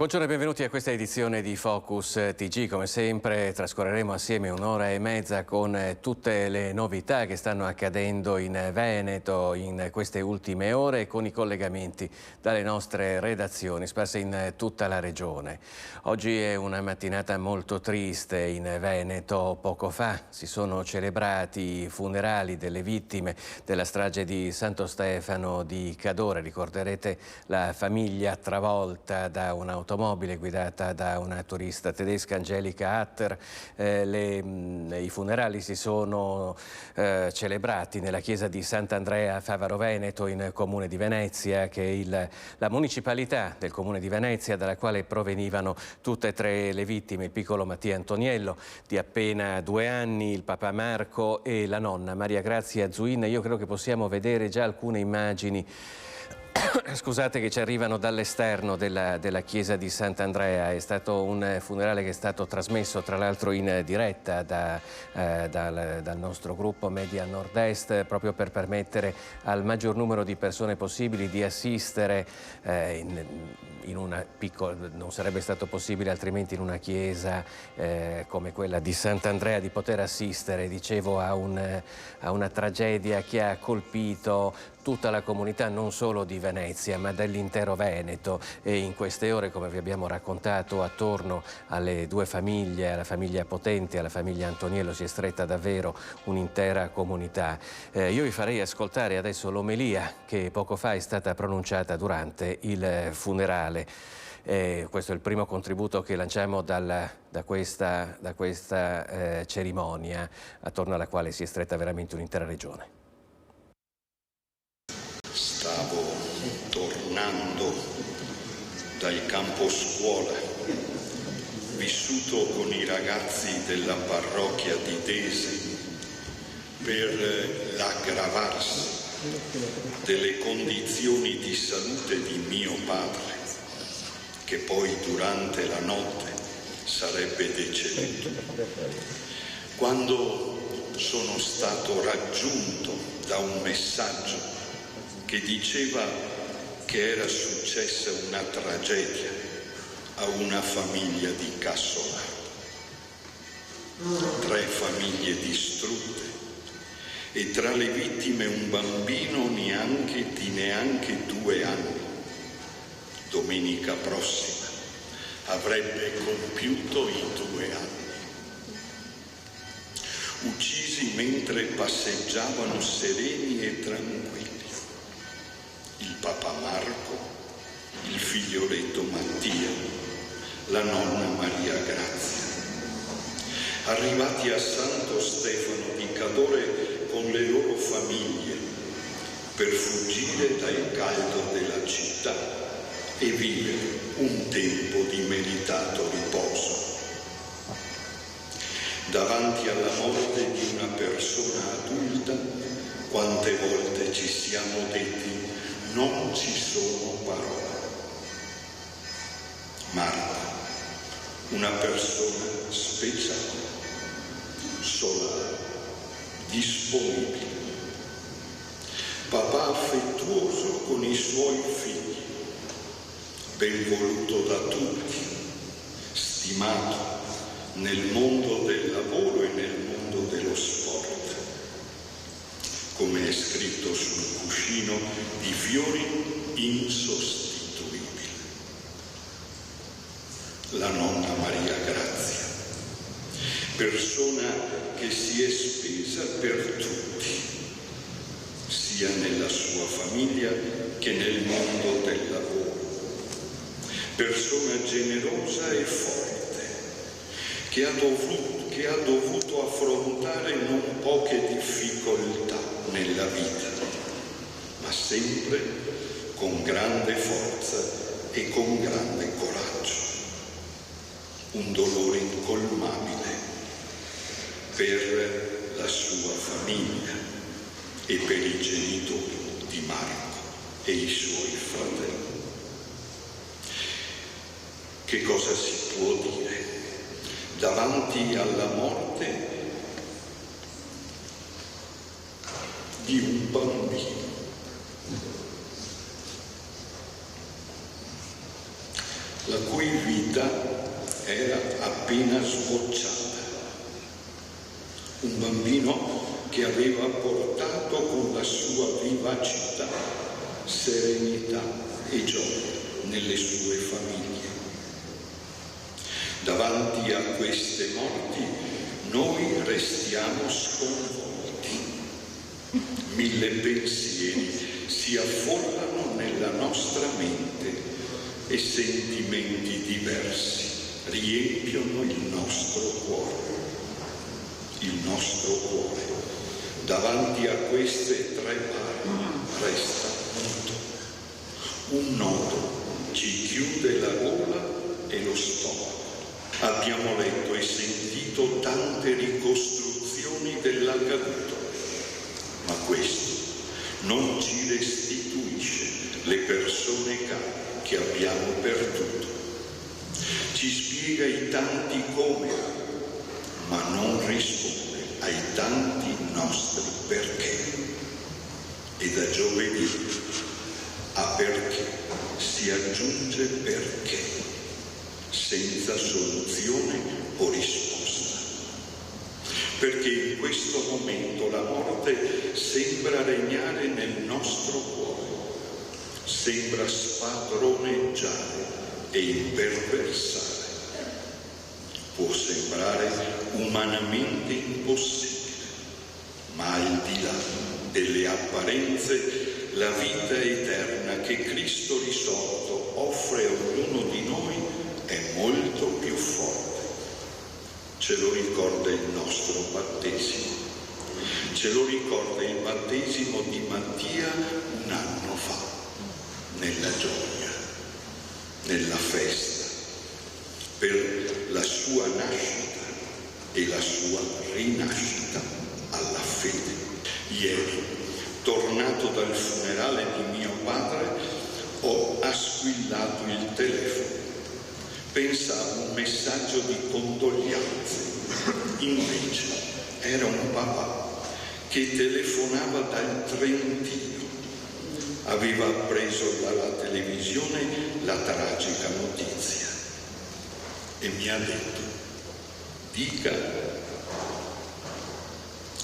Buongiorno e benvenuti a questa edizione di Focus TG. Come sempre trascorreremo assieme un'ora e mezza con tutte le novità che stanno accadendo in Veneto in queste ultime ore, con i collegamenti dalle nostre redazioni sparse in tutta la regione. Oggi è una mattinata molto triste in Veneto. Poco fa si sono celebrati i funerali delle vittime della strage di Santo Stefano di Cadore. Ricorderete la famiglia travolta da un'automobile guidata da una turista tedesca, Angelica Hatter. I funerali si sono celebrati nella chiesa di Sant'Andrea a Favaro Veneto, in Comune di Venezia, che è la municipalità del Comune di Venezia dalla quale provenivano tutte e tre le vittime: il piccolo Mattia Antoniello di appena 2 anni, il papà Marco e la nonna Maria Grazia Zuin. Io credo che possiamo vedere già alcune immagini scusate, che ci arrivano dall'esterno della chiesa di Sant'Andrea. È stato un funerale che è stato trasmesso tra l'altro in diretta dal nostro gruppo Media Nord-Est, proprio per permettere al maggior numero di persone possibili di assistere in una piccola, non sarebbe stato possibile altrimenti in una chiesa come quella di Sant'Andrea, di poter assistere, dicevo, a una tragedia che ha colpito tutta la comunità, non solo di Venezia ma dell'intero Veneto. E in queste ore, come vi abbiamo raccontato, attorno alle due famiglie, alla famiglia Potente e alla famiglia Antoniello, si è stretta davvero un'intera comunità. Io vi farei ascoltare adesso l'omelia che poco fa è stata pronunciata durante il funerale. Questo è il primo contributo che lanciamo da questa cerimonia, attorno alla quale si è stretta veramente un'intera regione. Stavo tornando dal campo scuola, vissuto con i ragazzi della parrocchia di Dese, per l'aggravarsi delle condizioni di salute di mio padre, che poi durante la notte sarebbe deceduto. Quando sono stato raggiunto da un messaggio che diceva che era successa una tragedia a una famiglia di Cassolaro. 3 famiglie distrutte e tra le vittime un bambino di neanche 2 anni. Domenica prossima avrebbe compiuto i 2 anni. Uccisi mentre passeggiavano sereni e tranquilli il papà Marco, il figlioletto Mattia, la nonna Maria Grazia. Arrivati a Santo Stefano di Cadore con le loro famiglie per fuggire dal caldo della città e vivere un tempo di meritato riposo. Davanti alla morte di una persona adulta, quante volte ci siamo detti: non ci sono parole. Marta, una persona speciale, solare, disponibile. Papà affettuoso con i suoi figli, ben voluto da tutti, stimato nel mondo del lavoro e nel mondo dello sport. Come è scritto sul cuscino, di fiori insostituibili. La nonna Maria Grazia, persona che si è spesa per tutti, sia nella sua famiglia che nel mondo del lavoro. Persona generosa e forte, che ha dovuto affrontare non poche difficoltà nella vita, ma sempre con grande forza e con grande coraggio. Un dolore incolmabile per la sua famiglia e per i genitori di Marco e i suoi fratelli. Che cosa si può dire davanti alla morte di un bambino? La cui vita era appena sbocciata. Un bambino che aveva portato con la sua vivacità, serenità e gioia nelle sue famiglie. Davanti a queste morti noi restiamo sconvolti. Mille pensieri si affollano nella nostra mente e sentimenti diversi riempiono il nostro cuore. Il nostro cuore, davanti a queste tre parti, resta muto. Un nodo ci chiude la gola e lo stomaco. Abbiamo letto e sentito tante ricostruzioni dell'accaduto, ma questo non ci restituisce le persone care che abbiamo perduto. Ci spiega i tanti come, ma non risponde ai tanti nostri perché. E da giovedì a perché si aggiunge perché, senza soluzione o risposta. Perché in questo momento la morte sembra regnare nel nostro cuore, sembra spadroneggiare e imperversare. Può sembrare umanamente impossibile, ma al di là delle apparenze, la vita eterna che Cristo risorto offre a ognuno di noi è molto più forte. Ce lo ricorda il nostro battesimo, ce lo ricorda il battesimo di Mattia un anno fa, nella gioia, nella festa, per la sua nascita e la sua rinascita alla fede. Ieri, tornato dal funerale di mio padre, ho asquillato il telefono. Pensavo un messaggio di condoglianze, invece era un papà che telefonava dal Trentino. Aveva appreso dalla televisione la tragica notizia e mi ha detto: dica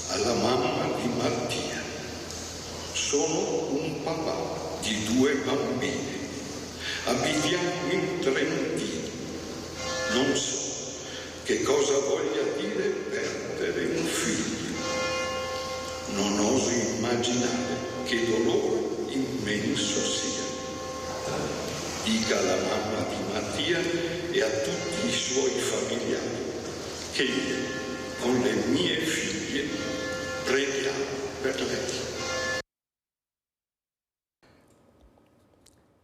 alla mamma di Mattia, sono un papà di 2 bambini, abitiamo in Trentino, non so che cosa voglia dire perdere un figlio, non oso immaginare che dolore immenso sia. Dica alla mamma di Mattia e a tutti i suoi familiari che io, con le mie figlie, preghiamo per lei.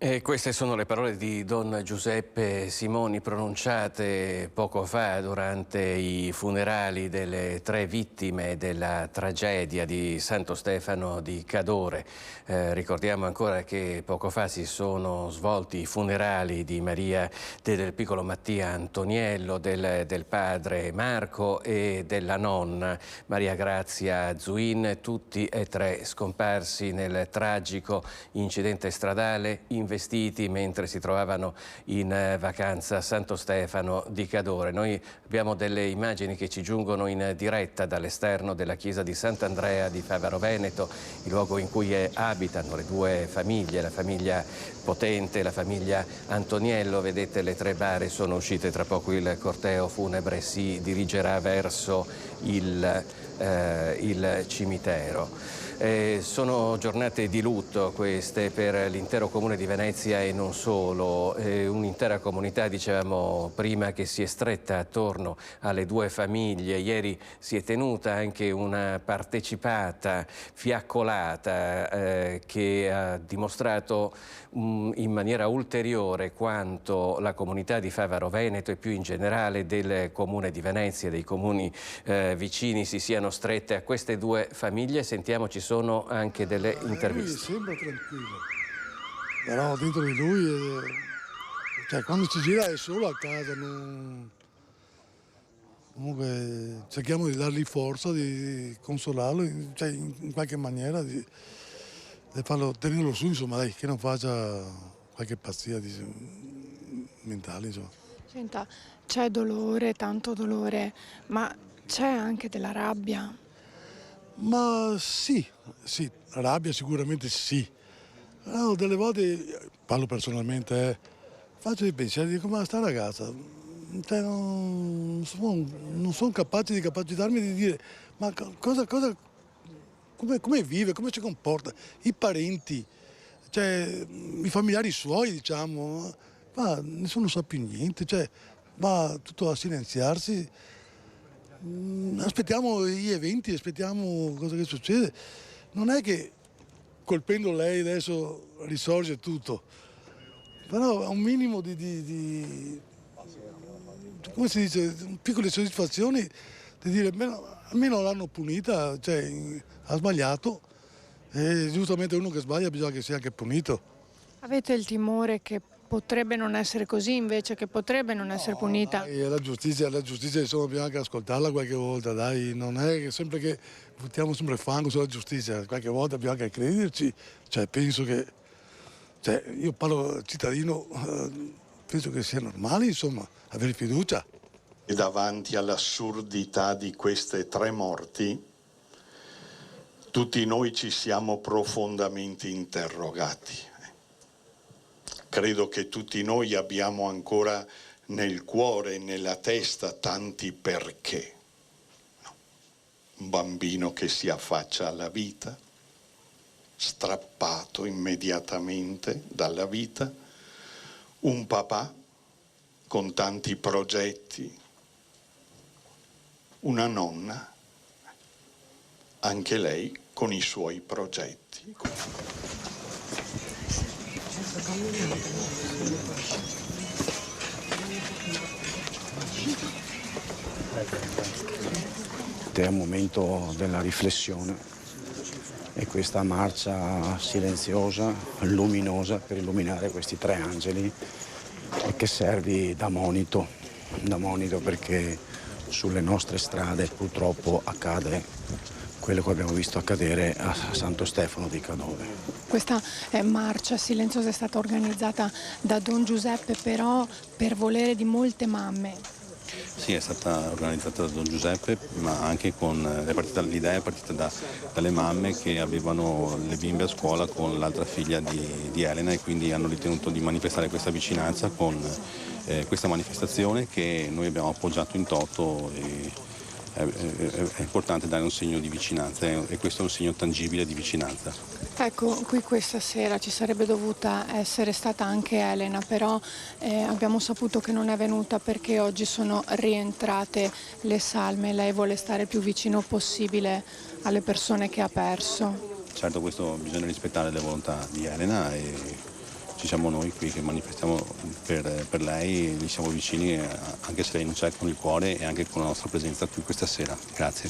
E queste sono le parole di Don Giuseppe Simoni pronunciate poco fa durante i funerali delle 3 vittime della tragedia di Santo Stefano di Cadore. Ricordiamo ancora che poco fa si sono svolti i funerali di Maria del piccolo Mattia Antoniello, del padre Marco e della nonna Maria Grazia Zuin, tutti e 3 scomparsi nel tragico incidente stradale investiti mentre si trovavano in vacanza a Santo Stefano di Cadore. Noi abbiamo delle immagini che ci giungono in diretta dall'esterno della chiesa di Sant'Andrea di Favaro Veneto, il luogo in cui abitano le 2 famiglie, la famiglia Potente e la famiglia Antoniello. Vedete, le 3 bare sono uscite, tra poco il corteo funebre si dirigerà verso il cimitero. Sono giornate di lutto queste per l'intero comune di Venezia e non solo. Un'intera comunità, dicevamo prima, che si è stretta attorno alle 2 famiglie. Ieri si è tenuta anche una partecipata fiaccolata che ha dimostrato in maniera ulteriore quanto la comunità di Favaro Veneto e più in generale del comune di Venezia e dei comuni vicini si siano strette a queste 2 famiglie. Sentiamo, ci sono anche delle interviste. Lui sembra tranquillo, però dentro di lui, cioè, quando ci gira è solo a casa. Comunque cerchiamo di dargli forza, di consolarlo, cioè, in qualche maniera, di farlo, tenerlo su, insomma, dai, che non faccia qualche pazzia mentale, insomma. Senta, c'è dolore, tanto dolore, ma c'è anche della rabbia. Ma sì, sì, rabbia sicuramente sì. No, delle volte, parlo personalmente, faccio dei pensieri, dico, ma sta ragazza, cioè, non sono capace di capacitarmi di dire, ma come vive, come si comporta, i parenti, cioè, i familiari suoi, diciamo, ma nessuno sa più niente, cioè, va tutto a silenziarsi. Aspettiamo gli eventi, aspettiamo cosa che succede. Non è che colpendo lei adesso risorge tutto, però un minimo come si dice, piccole soddisfazioni di dire almeno l'hanno punita, cioè ha sbagliato e giustamente uno che sbaglia bisogna che sia anche punito. Avete il timore che potrebbe non essere così, invece che potrebbe non essere punita? Dai, la giustizia insomma bisogna anche ascoltarla qualche volta, dai, non è che sempre che buttiamo sempre fango sulla giustizia, qualche volta bisogna anche crederci, cioè penso che, cioè, io parlo cittadino, penso che sia normale insomma avere fiducia. E davanti all'assurdità di queste 3 morti, tutti noi ci siamo profondamente interrogati. Credo che tutti noi abbiamo ancora nel cuore e nella testa tanti perché. No. Un bambino che si affaccia alla vita, strappato immediatamente dalla vita, un papà con tanti progetti, una nonna, anche lei con i suoi progetti. È un momento della riflessione e questa marcia silenziosa, luminosa per illuminare questi 3 angeli e che serve da monito perché sulle nostre strade purtroppo accade quello che abbiamo visto accadere a Santo Stefano di Cadore. Questa marcia silenziosa è stata organizzata da Don Giuseppe, però per volere di molte mamme. Sì, è stata organizzata da Don Giuseppe, ma anche l'idea è partita dalle mamme che avevano le bimbe a scuola con l'altra figlia di Elena e quindi hanno ritenuto di manifestare questa vicinanza con questa manifestazione che noi abbiamo appoggiato in toto. È importante dare un segno di vicinanza e questo è un segno tangibile di vicinanza. Ecco, qui questa sera ci sarebbe dovuta essere stata anche Elena, però abbiamo saputo che non è venuta perché oggi sono rientrate le salme. Lei vuole stare il più vicino possibile alle persone che ha perso. Certo, questo bisogna rispettare le volontà di Elena e ci siamo noi qui che manifestiamo per lei, gli siamo vicini anche se lei non c'è, con il cuore e anche con la nostra presenza qui questa sera. Grazie.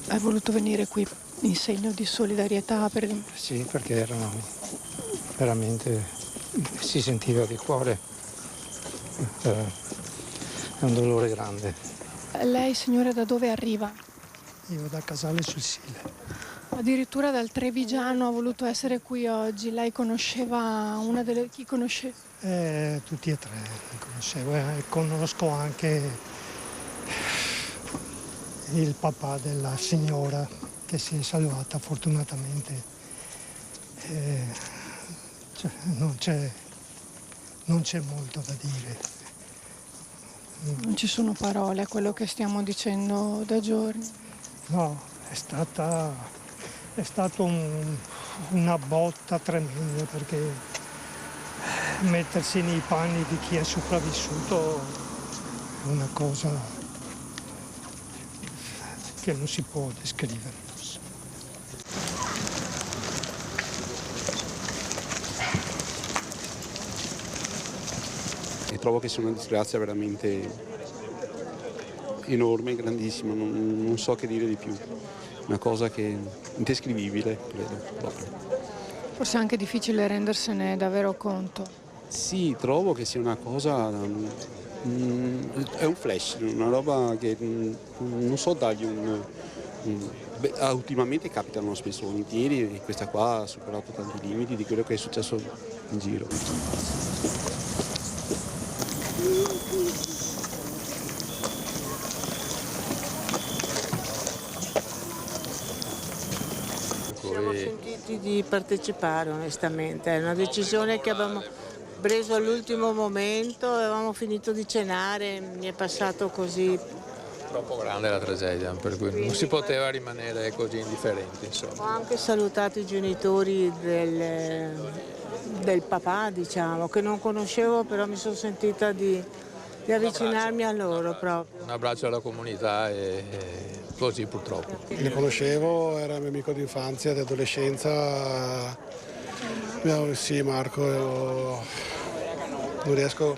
Hai voluto venire qui in segno di solidarietà? Sì, perché erano veramente, si sentiva di cuore, è un dolore grande. Lei, signore, da dove arriva? Io da Casale sul Sile. Addirittura dal Trevigiano ha voluto essere qui oggi. Lei conosceva chi conosceva? Tutti e 3 li conoscevo e conosco anche il papà della signora che si è salvata fortunatamente. Non c'è molto da dire. Non ci sono parole a quello che stiamo dicendo da giorni. No, è stato una botta tremenda perché mettersi nei panni di chi è sopravvissuto è una cosa che non si può descrivere. E trovo che sia una disgrazia veramente enorme, grandissima, non so che dire di più. Una cosa che è indescrivibile, credo, proprio. Forse è anche difficile rendersene davvero conto. Sì, trovo che sia una cosa, è un flash, una roba che non so dargli ultimamente capitano spesso volentieri e questa qua ha superato tanti limiti di quello che è successo in giro. Siamo sentiti di partecipare onestamente, è una decisione che abbiamo preso all'ultimo momento, avevamo finito di cenare, mi è passato così. Troppo grande la tragedia, per cui non si poteva rimanere così indifferenti. Insomma. Ho anche salutato i genitori del papà, diciamo, che non conoscevo, però mi sono sentita di avvicinarmi a loro proprio. Un abbraccio alla comunità e così purtroppo. Le conoscevo, era mio amico d'infanzia, di adolescenza. Sì, Marco, non riesco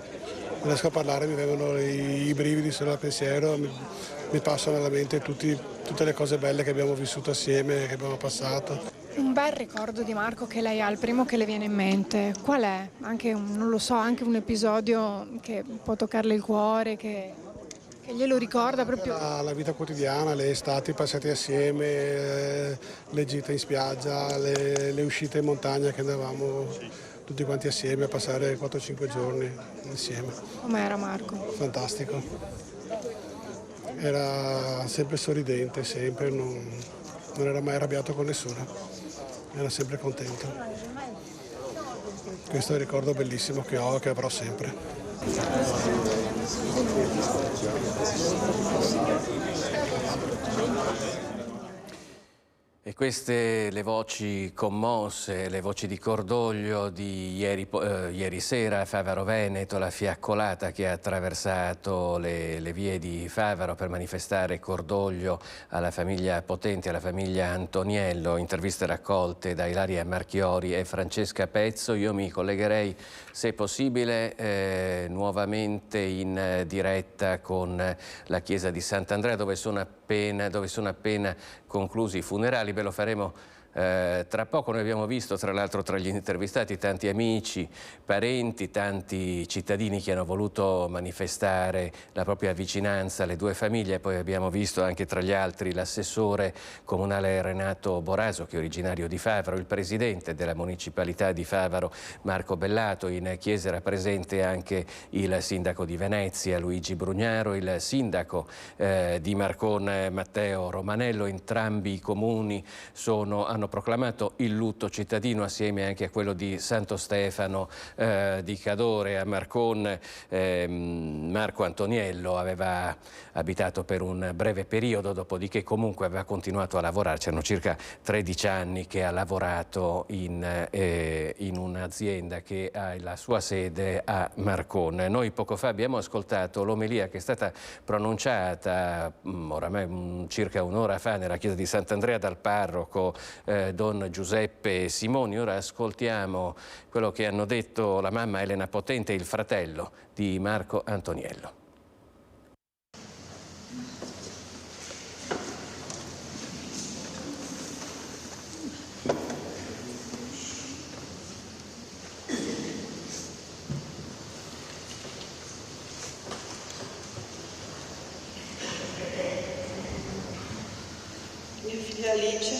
a parlare, mi vengono i brividi solo al pensiero, mi passano alla mente tutte le cose belle che abbiamo vissuto assieme, che abbiamo passato. Un bel ricordo di Marco che lei ha, il primo che le viene in mente, qual è? Anche non lo so, anche un episodio che può toccarle il cuore, che glielo ricorda proprio. La vita quotidiana, le estati passate assieme, le gite in spiaggia, le uscite in montagna che andavamo tutti quanti assieme a passare 4-5 giorni insieme. Com'era Marco? Fantastico. Era sempre sorridente, sempre, non era mai arrabbiato con nessuno, era sempre contento. Questo è un ricordo bellissimo che ho e che avrò sempre. E queste le voci commosse, le voci di cordoglio di ieri sera a Favaro Veneto, la fiaccolata che ha attraversato le vie di Favaro per manifestare cordoglio alla famiglia Potenti, alla famiglia Antoniello. Interviste raccolte da Ilaria Marchiori e Francesca Pezzo. Io mi collegherei, se possibile, nuovamente in diretta con la chiesa di Sant'Andrea, dove sono appena conclusi i funerali. Ve lo faremo tra poco. Noi abbiamo visto, tra l'altro, tra gli intervistati tanti amici, parenti, tanti cittadini che hanno voluto manifestare la propria vicinanza alle due famiglie. Poi abbiamo visto anche tra gli altri l'assessore comunale Renato Boraso, che è originario di Favaro, il presidente della municipalità di Favaro Marco Bellato. In chiesa era presente anche il sindaco di Venezia Luigi Brugnaro, il sindaco di Marcon Matteo Romanello. Entrambi i comuni hanno proclamato il lutto cittadino assieme anche a quello di Santo Stefano di Cadore. A Marcon Marco Antoniello aveva abitato per un breve periodo, dopodiché comunque aveva continuato a lavorare. C'erano circa 13 anni che ha lavorato in un'azienda che ha la sua sede a Marcon. Noi poco fa abbiamo ascoltato l'omelia che è stata pronunciata oramai circa un'ora fa nella chiesa di Sant'Andrea dal parroco Don Giuseppe Simoni. Ora ascoltiamo quello che hanno detto la mamma Elena Potente e il fratello di Marco Antoniello. Mia figlia Alice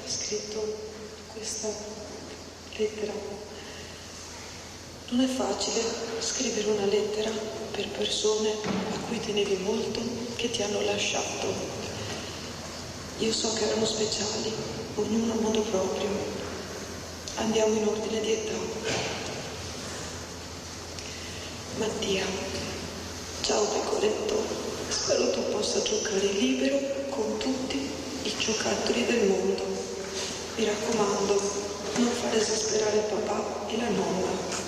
ha scritto questa lettera. Non è facile scrivere una lettera per persone a cui tenevi molto, che ti hanno lasciato. Io so che erano speciali, ognuno a modo proprio. Andiamo in ordine di età. Mattia, ciao pecoretto, spero tu possa giocare libero con tutti i giocattoli del mondo. Mi raccomando, non far esasperare il papà e la nonna.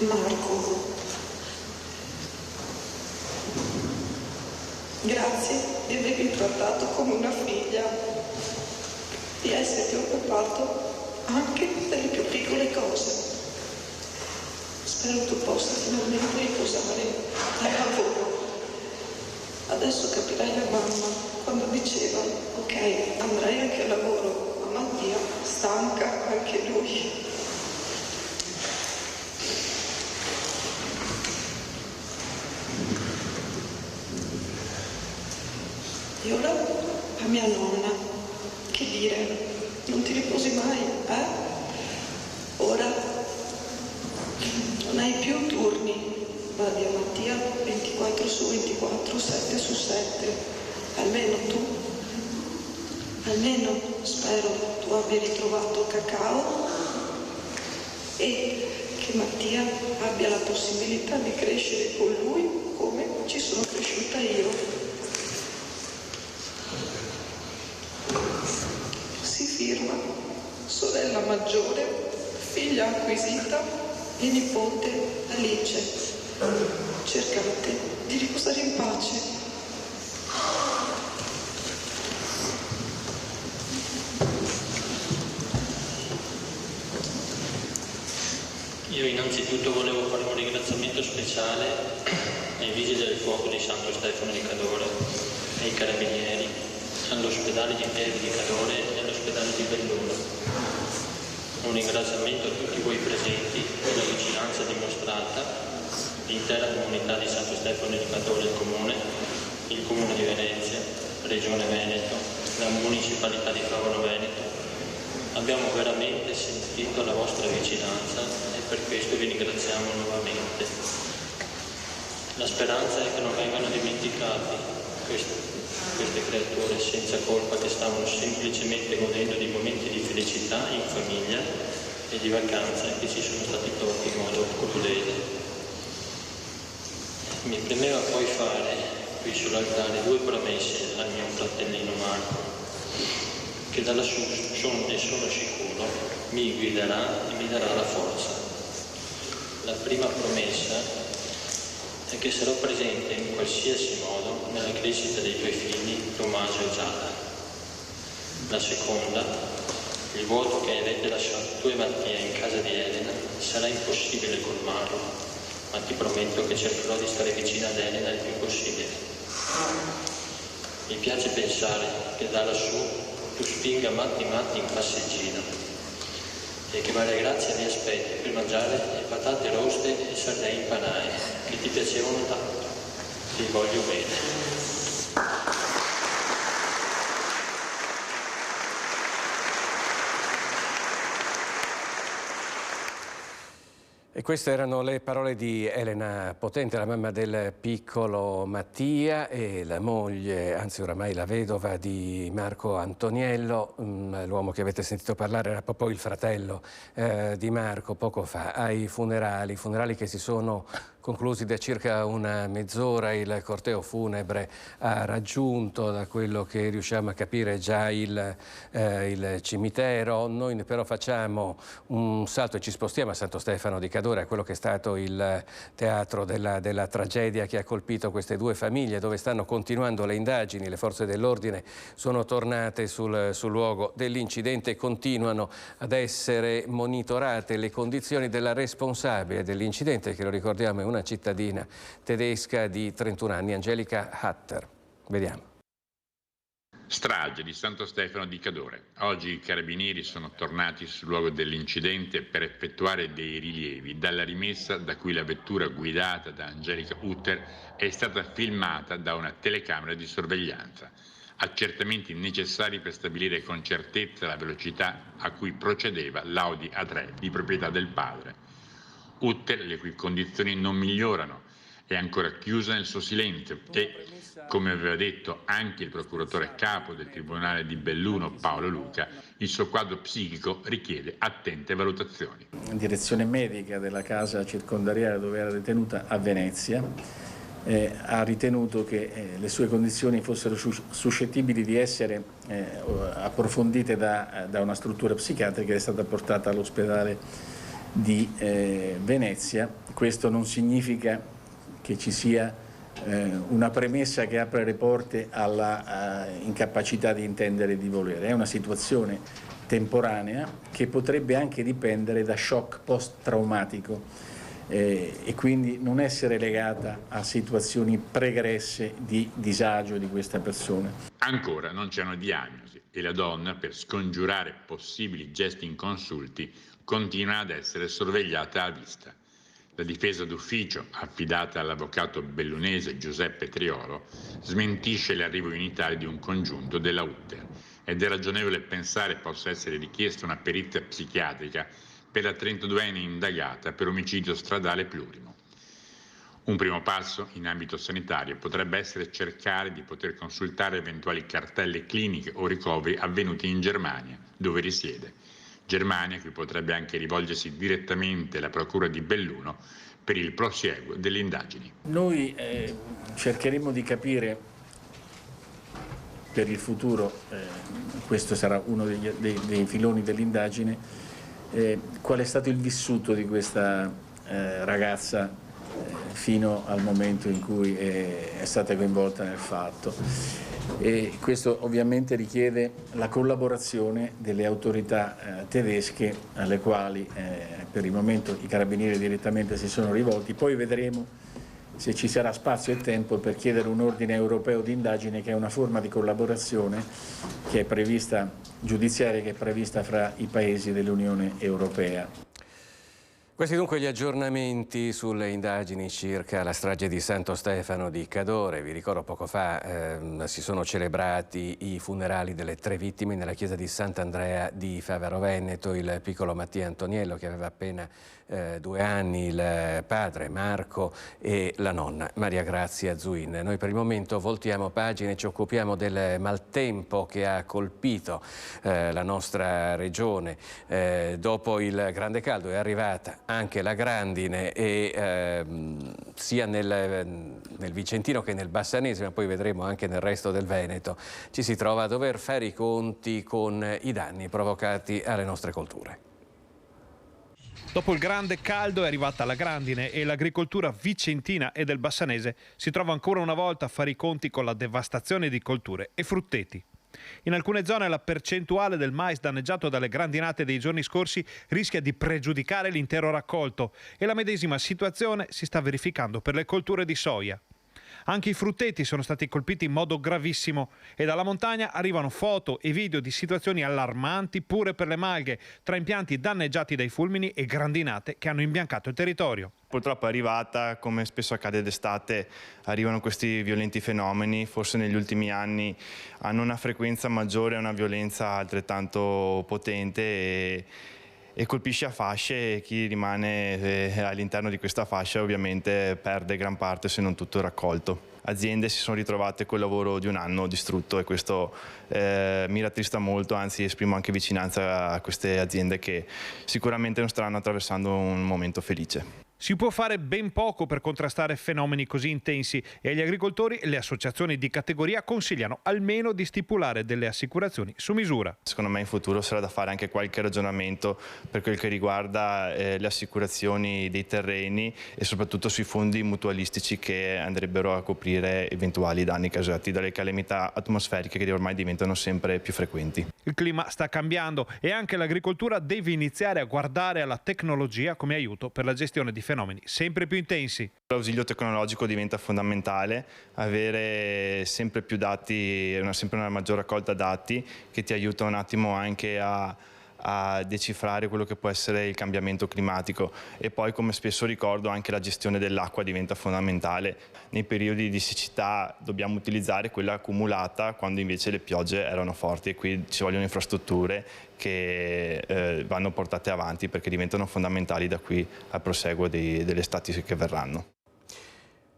Marco, grazie di avermi trattato come una figlia, di esserti occupato anche delle più piccole cose. Spero tu possa finalmente riposare dal lavoro. Adesso capirai la mamma quando diceva: ok, andrai anche al lavoro, ma Mattia stanca anche lui. a mia nonna, che dire, non ti riposi mai, eh? Ora non hai più turni, vadi a Mattia 24 su 24, 7 su 7, almeno tu. Almeno spero tu abbia ritrovato cacao e che Mattia abbia la possibilità di crescere con lui come ci sono cresciuta io. Si firma sorella maggiore, figlia acquisita e nipote Alice. Cercate di riposare in pace. Io innanzitutto volevo fare un ringraziamento speciale ai Vigili del Fuoco di Santo Stefano di Cadore, ai Carabinieri, all'ospedale di Pieve di Cadore e all'ospedale di Belluno. Un ringraziamento a tutti voi presenti per la vicinanza dimostrata, l'intera comunità di Santo Stefano di Cadore, il Comune di Venezia, Regione Veneto, la Municipalità di Favaro Veneto. Abbiamo veramente sentito la vostra vicinanza e per questo vi ringraziamo nuovamente. La speranza è che non vengano dimenticati queste creature senza colpa che stavano semplicemente godendo di momenti di felicità in famiglia e di vacanza che ci sono stati tolti in modo crudele. Mi premeva poi fare qui sull'altare 2 promesse al mio fratellino Marco, che da lassù sono sicuro mi guiderà e mi darà la forza. La prima promessa è che sarò presente in qualsiasi modo nella crescita dei tuoi figli Tommaso e Giada. La seconda, il vuoto che avete lasciato tu e Mattia in casa di Elena sarà impossibile colmarlo, ma ti prometto che cercherò di stare vicino ad Elena il più possibile. Mi piace pensare che da lassù tu spinga Matti in passeggino e che Maria Grazia vi aspetti per mangiare le patate roste e sardine in panaie che ti piacevano tanto. Ti voglio bene. E queste erano le parole di Elena Potente, la mamma del piccolo Mattia e la moglie, anzi oramai la vedova di Marco Antoniello. L'uomo che avete sentito parlare era proprio il fratello di Marco poco fa, ai funerali che si sono conclusi da circa una mezz'ora. Il corteo funebre ha raggiunto, da quello che riusciamo a capire, già il cimitero. Noi però facciamo un salto e ci spostiamo a Santo Stefano di Cadore, a quello che è stato il teatro della tragedia che ha colpito queste 2 famiglie, dove stanno continuando le indagini. Le forze dell'ordine sono tornate sul luogo dell'incidente e continuano ad essere monitorate le condizioni della responsabile dell'incidente, che lo ricordiamo è una cittadina tedesca di 31 anni, Angelica Hatter. Vediamo. Strage di Santo Stefano di Cadore. Oggi i carabinieri sono tornati sul luogo dell'incidente per effettuare dei rilievi dalla rimessa da cui la vettura guidata da Angelica Hatter è stata filmata da una telecamera di sorveglianza. Accertamenti necessari per stabilire con certezza la velocità a cui procedeva l'Audi A3 di proprietà del padre. Hatter, le cui condizioni non migliorano, è ancora chiusa nel suo silenzio e, come aveva detto anche il procuratore capo del Tribunale di Belluno, Paolo Luca, il suo quadro psichico richiede attente valutazioni. La direzione medica della casa circondariale dove era detenuta a Venezia ha ritenuto che le sue condizioni fossero suscettibili di essere approfondite da una struttura psichiatrica, che è stata portata all'ospedale di Venezia. Questo non significa che ci sia una premessa che apre le porte alla incapacità di intendere e di volere. È una situazione temporanea che potrebbe anche dipendere da shock post-traumatico e quindi non essere legata a situazioni pregresse di disagio di questa persona. Ancora non c'è una diagnosi e la donna, per scongiurare possibili gesti inconsulti, continua ad essere sorvegliata a vista. La difesa d'ufficio, affidata all'avvocato bellunese Giuseppe Triolo, smentisce l'arrivo in Italia di un congiunto della Utter ed è ragionevole pensare possa essere richiesta una perizia psichiatrica per la 32enne indagata per omicidio stradale plurimo. Un primo passo in ambito sanitario potrebbe essere cercare di poter consultare eventuali cartelle cliniche o ricoveri avvenuti in Germania, dove risiede. Germania, a cui potrebbe anche rivolgersi direttamente la Procura di Belluno per il prosieguo delle indagini. Noi cercheremo di capire per il futuro, questo sarà uno dei filoni dell'indagine, qual è stato il vissuto di questa ragazza fino al momento in cui è stata coinvolta nel fatto. E questo ovviamente richiede la collaborazione delle autorità tedesche alle quali per il momento i carabinieri direttamente si sono rivolti. Poi vedremo se ci sarà spazio e tempo per chiedere un ordine europeo di indagine, che è una forma di collaborazione che è prevista, giudiziaria, che è prevista fra i paesi dell'Unione Europea. Questi dunque gli aggiornamenti sulle indagini circa la strage di Santo Stefano di Cadore. Vi ricordo poco fa si sono celebrati i funerali delle 3 vittime nella chiesa di Sant'Andrea di Favaro Veneto. Il piccolo Mattia Antoniello, che aveva appena 2 anni, il padre Marco e la nonna Maria Grazia Zuin. Noi per il momento voltiamo pagina e ci occupiamo del maltempo che ha colpito la nostra regione. Dopo il grande caldo è arrivata anche la grandine, e sia nel Vicentino che nel Bassanese, ma poi vedremo anche nel resto del Veneto, ci si trova a dover fare i conti con i danni provocati alle nostre colture. Dopo il grande caldo è arrivata la grandine e l'agricoltura vicentina e del Bassanese si trova ancora una volta a fare i conti con la devastazione di colture e frutteti. In alcune zone la percentuale del mais danneggiato dalle grandinate dei giorni scorsi rischia di pregiudicare l'intero raccolto, e la medesima situazione si sta verificando per le colture di soia. Anche i frutteti sono stati colpiti in modo gravissimo e dalla montagna arrivano foto e video di situazioni allarmanti pure per le malghe, tra impianti danneggiati dai fulmini e grandinate che hanno imbiancato il territorio. Purtroppo è arrivata, come spesso accade d'estate, arrivano questi violenti fenomeni, forse negli ultimi anni hanno una frequenza maggiore e una violenza altrettanto potente e colpisce a fasce, e chi rimane all'interno di questa fascia ovviamente perde gran parte, se non tutto il raccolto. Aziende si sono ritrovate col lavoro di un anno distrutto, e questo mi rattrista molto, anzi esprimo anche vicinanza a queste aziende che sicuramente non staranno attraversando un momento felice. Si può fare ben poco per contrastare fenomeni così intensi, e agli agricoltori le associazioni di categoria consigliano almeno di stipulare delle assicurazioni su misura. Secondo me in futuro sarà da fare anche qualche ragionamento per quel che riguarda le assicurazioni dei terreni e soprattutto sui fondi mutualistici che andrebbero a coprire eventuali danni causati dalle calamità atmosferiche che ormai diventano sempre più frequenti. Il clima sta cambiando e anche l'agricoltura deve iniziare a guardare alla tecnologia come aiuto per la gestione di fenomeni sempre più intensi. L'ausilio tecnologico diventa fondamentale, avere sempre più dati, sempre una maggior raccolta dati che ti aiuta un attimo anche a decifrare quello che può essere il cambiamento climatico, e poi, come spesso ricordo, anche la gestione dell'acqua diventa fondamentale. Nei periodi di siccità dobbiamo utilizzare quella accumulata quando invece le piogge erano forti, e qui ci vogliono infrastrutture che vanno portate avanti perché diventano fondamentali da qui al proseguo delle estati che verranno.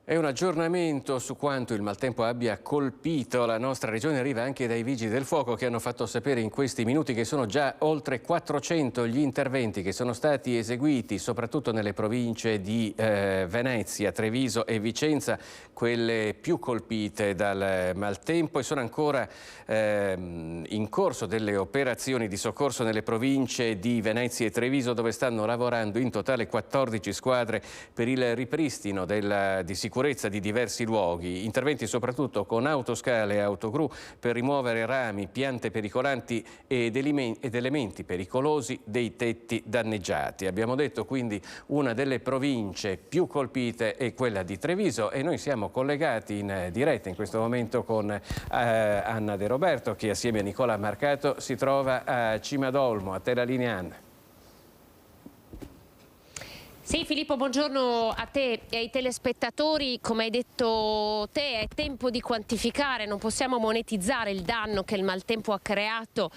E un aggiornamento su quanto il maltempo abbia colpito la nostra regione arriva anche dai Vigili del Fuoco, che hanno fatto sapere in questi minuti che sono già oltre 400 gli interventi che sono stati eseguiti, soprattutto nelle province di Venezia, Treviso e Vicenza, quelle più colpite dal maltempo, e sono ancora in corso delle operazioni di soccorso nelle province di Venezia e Treviso, dove stanno lavorando in totale 14 squadre per il ripristino di sicurezza di diversi luoghi, interventi soprattutto con autoscale e autogru per rimuovere rami, piante pericolanti ed elementi pericolosi dei tetti danneggiati. Abbiamo detto quindi una delle province più colpite è quella di Treviso, e noi siamo collegati in diretta in questo momento con Anna De Roberto, che assieme a Nicola Marcato si trova a Cimadolmo. A te la linea, Anna. Sì, Filippo, buongiorno a te e ai telespettatori. Come hai detto te, è tempo di quantificare, non possiamo monetizzare il danno che il maltempo ha creato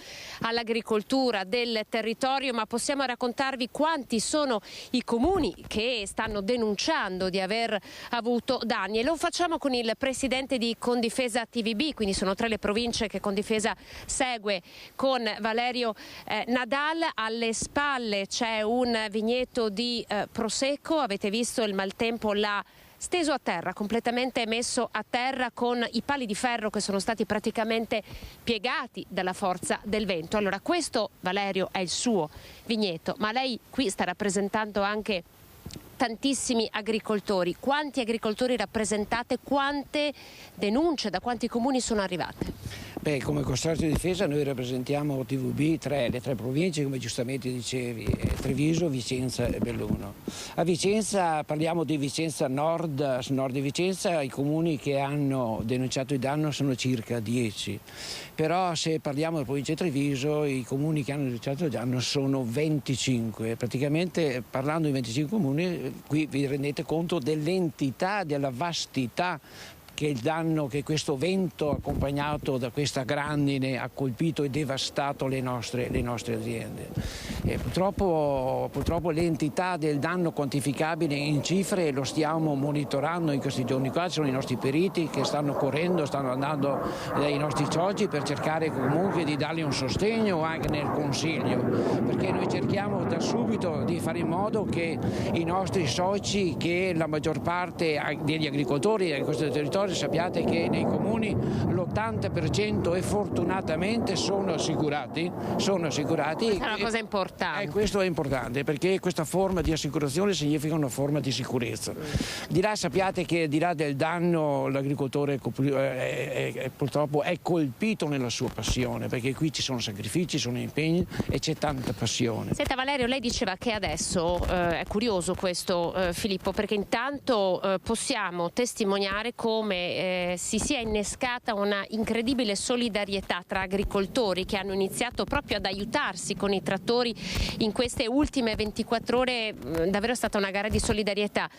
all'agricoltura del territorio, ma possiamo raccontarvi quanti sono i comuni che stanno denunciando di aver avuto danni, e lo facciamo con il presidente di Condifesa TVB, quindi sono 3 le province che Condifesa segue, con Valerio Nadal. Alle spalle c'è un vigneto di Prosecco, avete visto il maltempo l'ha steso a terra, completamente messo a terra, con i pali di ferro che sono stati praticamente piegati dalla forza del vento. Allora, questo, Valerio, è il suo vigneto, ma lei qui sta rappresentando anche tantissimi agricoltori. Quanti agricoltori rappresentate? Quante denunce da quanti comuni sono arrivate? Beh, come Consorzio Difesa noi rappresentiamo TVB le 3 province, come giustamente dicevi, Treviso, Vicenza e Belluno. A Vicenza parliamo di Vicenza Nord di Vicenza, i comuni che hanno denunciato il danno sono circa 10. Però se parliamo della provincia di Treviso, i comuni che hanno denunciato il danno sono 25. Praticamente, parlando di 25 comuni, qui vi rendete conto dell'entità, della vastità che il danno che questo vento accompagnato da questa grandine ha colpito e devastato le nostre aziende. E purtroppo l'entità del danno quantificabile in cifre lo stiamo monitorando in questi giorni qua. Ci sono i nostri periti che stanno correndo, stanno andando dai nostri soci per cercare comunque di dargli un sostegno anche nel consiglio, perché noi cerchiamo da subito di fare in modo che i nostri soci, che la maggior parte degli agricoltori di questo territorio, sappiate che nei comuni l'80% e fortunatamente sono assicurati. Questa è una cosa importante. Questo è importante perché questa forma di assicurazione significa una forma di sicurezza. Di là sappiate che di là del danno l'agricoltore purtroppo è colpito nella sua passione, perché qui ci sono sacrifici, sono impegni e c'è tanta passione. Senta Valerio, lei diceva che adesso è curioso questo Filippo, perché intanto possiamo testimoniare come si sia innescata una incredibile solidarietà tra agricoltori che hanno iniziato proprio ad aiutarsi con i trattori in queste ultime 24 ore. Davvero è stata una gara di solidarietà,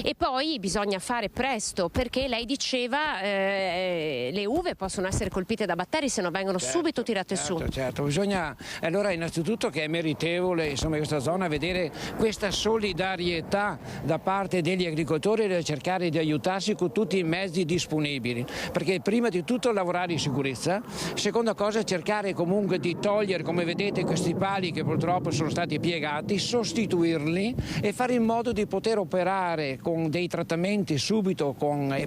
e poi bisogna fare presto, perché lei diceva le uve possono essere colpite da batteri se non vengono subito tirate su. Certo, bisogna allora innanzitutto, che è meritevole insomma in questa zona, vedere questa solidarietà da parte degli agricoltori e cercare di aiutarsi con tutti i mezzi disponibili, perché prima di tutto lavorare in sicurezza, seconda cosa cercare comunque di togliere, come vedete, questi pali che purtroppo sono stati piegati, sostituirli e fare in modo di poter operare con dei trattamenti subito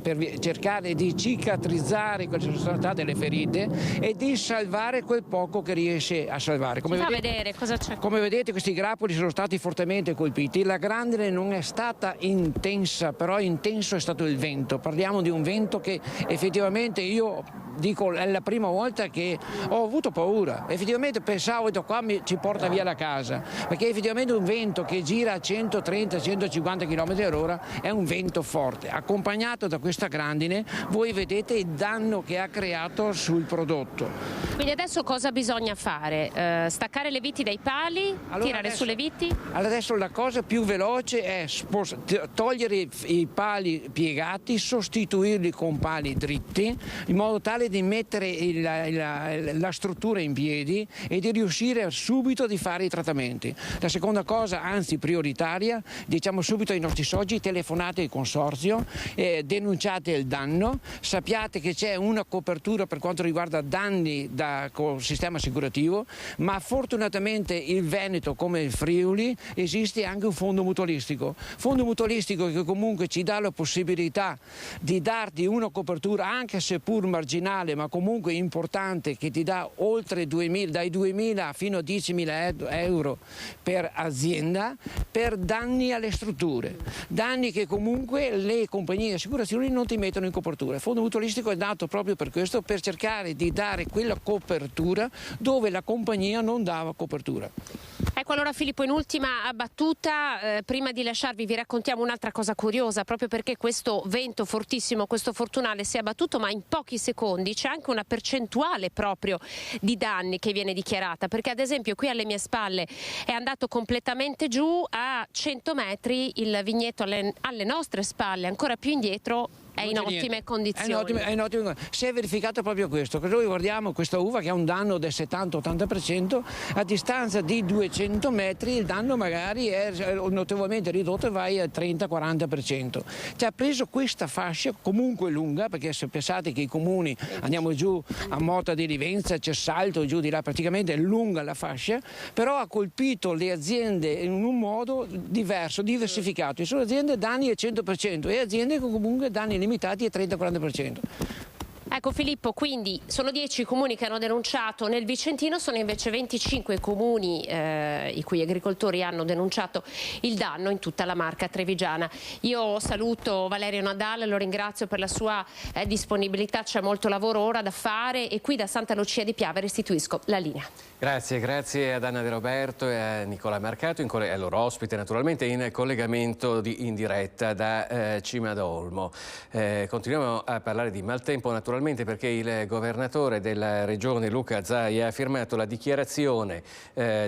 per cercare di cicatrizzare quelle che sono state le ferite e di salvare quel poco che riesce a salvare. Come vedete questi grappoli sono stati fortemente colpiti, la grandine non è stata intensa, però intenso è stato il vento. Parliamo di un vento che effettivamente, io dico, è la prima volta che ho avuto paura. Effettivamente pensavo che qua ci porta via la casa, perché effettivamente un vento che gira a 130-150 km/h è un vento forte, accompagnato da questa grandine. Voi vedete il danno che ha creato sul prodotto. Quindi adesso cosa bisogna fare? Staccare le viti dai pali, tirare su le viti? Adesso la cosa più veloce è togliere i pali piegati, sostituirli con pali dritti, in modo tale di mettere la struttura in piedi e di riuscire subito di fare i trattamenti. La seconda cosa, anzi prioritaria, diciamo subito ai nostri soci: telefonate al consorzio, denunciate il danno, sappiate che c'è una copertura per quanto riguarda danni col sistema assicurativo, ma fortunatamente il Veneto, come il Friuli, esiste anche un fondo mutualistico che comunque ci dà la possibilità di darti una copertura, anche seppur marginale, ma comunque importante, che ti dà oltre dai 2.000 fino a 10.000 euro per azienda per danni alle strutture, danni che comunque le compagnie di assicurazioni non ti mettono in copertura. Il fondo mutualistico è nato proprio per questo, per cercare di dare quella copertura dove la compagnia non dava copertura. Ecco, allora Filippo, in ultima battuta, prima di lasciarvi vi raccontiamo un'altra cosa curiosa, proprio perché questo vento fortissimo, questo fortunale si è abbattuto, ma in pochi secondi c'è anche una percentuale proprio di danni che viene dichiarata, perché ad esempio qui alle mie spalle è andato completamente giù, a 100 metri il vigneto alle nostre spalle, ancora più indietro, è in ottime condizioni. Si è verificato proprio questo, che noi guardiamo questa uva che ha un danno del 70-80%, a distanza di 200 metri il danno magari è notevolmente ridotto e vai al 30-40%. Ci ha preso questa fascia comunque lunga, perché se pensate che i comuni, andiamo giù a Mota di Livenza, c'è Salto, giù di là praticamente è lunga la fascia, però ha colpito le aziende in un modo diverso, diversificato. Ci sono aziende danni al 100% e aziende con comunque danni limitati al 30-40%. Ecco Filippo, quindi sono 10 i comuni che hanno denunciato nel Vicentino, sono invece 25 i comuni i cui agricoltori hanno denunciato il danno in tutta la Marca trevigiana. Io saluto Valerio Nadal, lo ringrazio per la sua disponibilità, c'è molto lavoro ora da fare e qui da Santa Lucia di Piave restituisco la linea. Grazie ad Anna De Roberto e a Nicola Marcato, al loro ospite naturalmente, in collegamento in diretta da Cimadolmo. Continuiamo a parlare di maltempo naturalmente, perché il governatore della regione Luca Zaia ha firmato la dichiarazione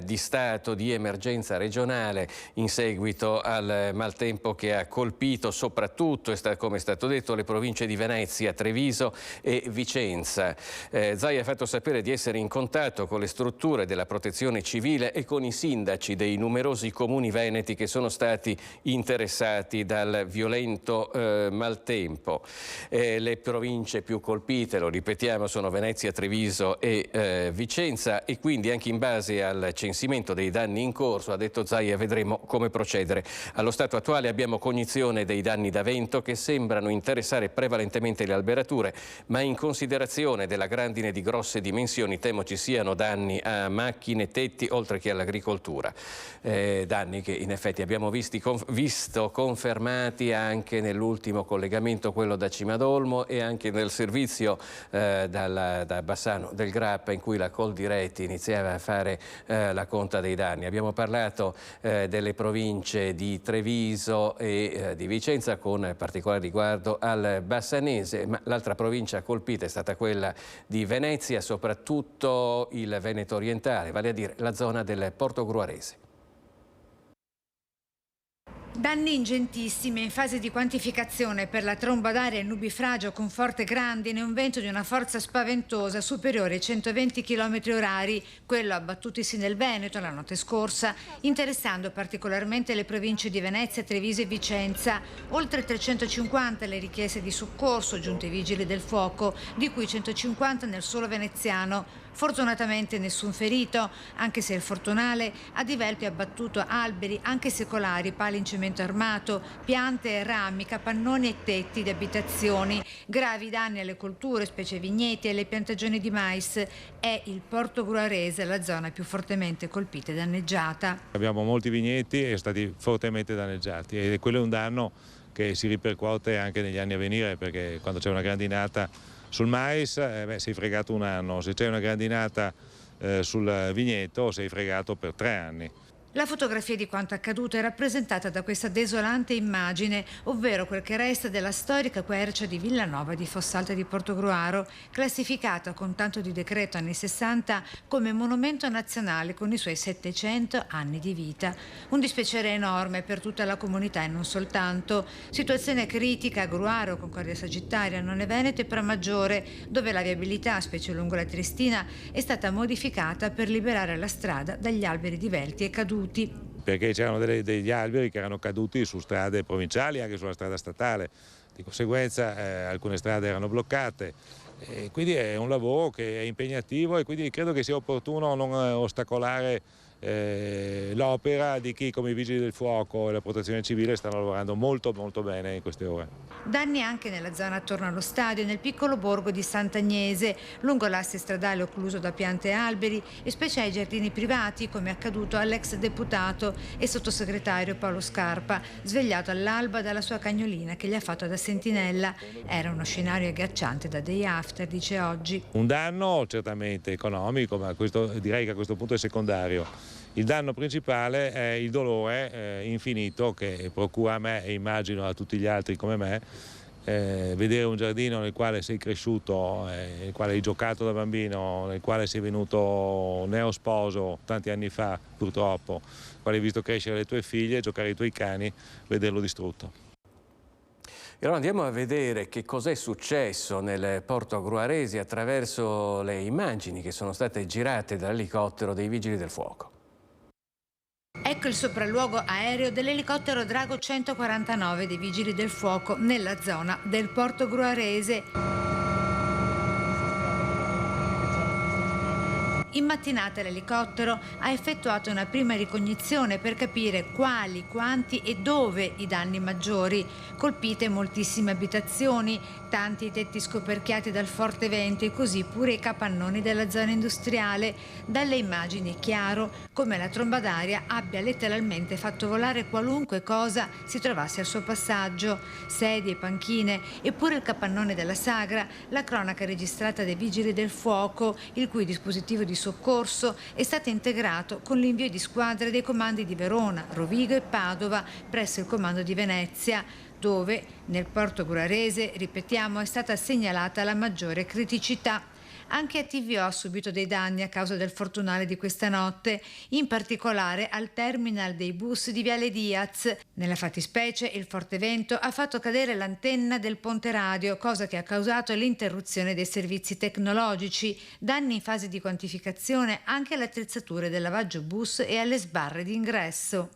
di stato di emergenza regionale in seguito al maltempo che ha colpito soprattutto, come è stato detto, le province di Venezia, Treviso e Vicenza. Zaia ha fatto sapere di essere in contatto con le strutture della protezione civile e con i sindaci dei numerosi comuni veneti che sono stati interessati dal violento maltempo. Le province più colpite, lo ripetiamo, sono Venezia, Treviso e Vicenza, e quindi anche in base al censimento dei danni in corso, ha detto Zaia, vedremo come procedere. Allo stato attuale abbiamo cognizione dei danni da vento che sembrano interessare prevalentemente le alberature, ma in considerazione della grandine di grosse dimensioni temo ci siano danni a macchine, tetti, oltre che all'agricoltura. Danni che in effetti abbiamo visto confermati anche nell'ultimo collegamento, quello da Cimadolmo, e anche nel servizio da Bassano del Grappa, in cui la Coldiretti iniziava a fare la conta dei danni. Abbiamo parlato delle province di Treviso e di Vicenza, con particolare riguardo al Bassanese, ma l'altra provincia colpita è stata quella di Venezia, soprattutto il Veneto orientale, vale a dire la zona del Portogruarese. Danni ingentissimi in fase di quantificazione per la tromba d'aria e il nubifragio con forte grandine e un vento di una forza spaventosa superiore ai 120 km/h, quello abbattutisi nel Veneto la notte scorsa, interessando particolarmente le province di Venezia, Treviso e Vicenza. Oltre 350 le richieste di soccorso giunte ai vigili del fuoco, di cui 150 nel solo veneziano. Fortunatamente nessun ferito, anche se il fortunale ha di Velpio abbattuto alberi, anche secolari, pali in cemento armato, piante e rami, capannoni e tetti di abitazioni. Gravi danni alle colture, specie vigneti, e alle piantagioni di mais. È il Portogruarese la zona più fortemente colpita e danneggiata. Abbiamo molti vigneti e stati fortemente danneggiati, e quello è un danno che si ripercuote anche negli anni a venire, perché quando c'è una grandinata sul mais sei fregato un anno, se c'è una grandinata sul vigneto sei fregato per 3 anni. La fotografia di quanto accaduto è rappresentata da questa desolante immagine, ovvero quel che resta della storica quercia di Villanova di Fossalta di Portogruaro, classificata con tanto di decreto anni 60 come monumento nazionale con i suoi 700 anni di vita. Un dispiacere enorme per tutta la comunità e non soltanto. Situazione critica a Gruaro, Concordia Sagittaria, None Veneto e Pramaggiore, dove la viabilità, specie lungo la Triestina, è stata modificata per liberare la strada dagli alberi divelti e caduti. Perché c'erano degli alberi che erano caduti su strade provinciali, anche sulla strada statale, di conseguenza alcune strade erano bloccate, e quindi è un lavoro che è impegnativo, e quindi credo che sia opportuno non ostacolare l'opera di chi, come i Vigili del Fuoco e la Protezione Civile, stanno lavorando molto bene in queste ore. Danni anche nella zona attorno allo stadio e nel piccolo borgo di Sant'Agnese, lungo l'asse stradale occluso da piante e alberi, e specie ai giardini privati, come è accaduto all'ex deputato e sottosegretario Paolo Scarpa, svegliato all'alba dalla sua cagnolina che gli ha fatto da sentinella. Era uno scenario agghiacciante da day after, dice oggi. Un danno certamente economico, ma direi che a questo punto è secondario. Il danno principale è il dolore infinito che procura a me e immagino a tutti gli altri come me vedere un giardino nel quale sei cresciuto, nel quale hai giocato da bambino, nel quale sei venuto neosposo tanti anni fa purtroppo, nel quale hai visto crescere le tue figlie, giocare i tuoi cani, vederlo distrutto. E allora andiamo a vedere che cos'è successo nel porto gruarese attraverso le immagini che sono state girate dall'elicottero dei Vigili del Fuoco. Ecco il sopralluogo aereo dell'elicottero Drago 149 dei Vigili del Fuoco nella zona del porto gruarese. In mattinata l'elicottero ha effettuato una prima ricognizione per capire quali, quanti e dove i danni maggiori. Colpite moltissime abitazioni, tanti i tetti scoperchiati dal forte vento e così pure i capannoni della zona industriale. Dalle immagini è chiaro come la tromba d'aria abbia letteralmente fatto volare qualunque cosa si trovasse al suo passaggio. Sedie, panchine e pure il capannone della Sagra, la cronaca registrata dai Vigili del Fuoco, il cui dispositivo di soccorso è stato integrato con l'invio di squadre dei comandi di Verona, Rovigo e Padova presso il comando di Venezia, dove nel porto gruarese, ripetiamo, è stata segnalata la maggiore criticità. Anche ATVO ha subito dei danni a causa del fortunale di questa notte, in particolare al terminal dei bus di Viale Diaz. Nella fattispecie il forte vento ha fatto cadere l'antenna del ponte radio, cosa che ha causato l'interruzione dei servizi tecnologici, danni in fase di quantificazione anche alle attrezzature del lavaggio bus e alle sbarre d'ingresso.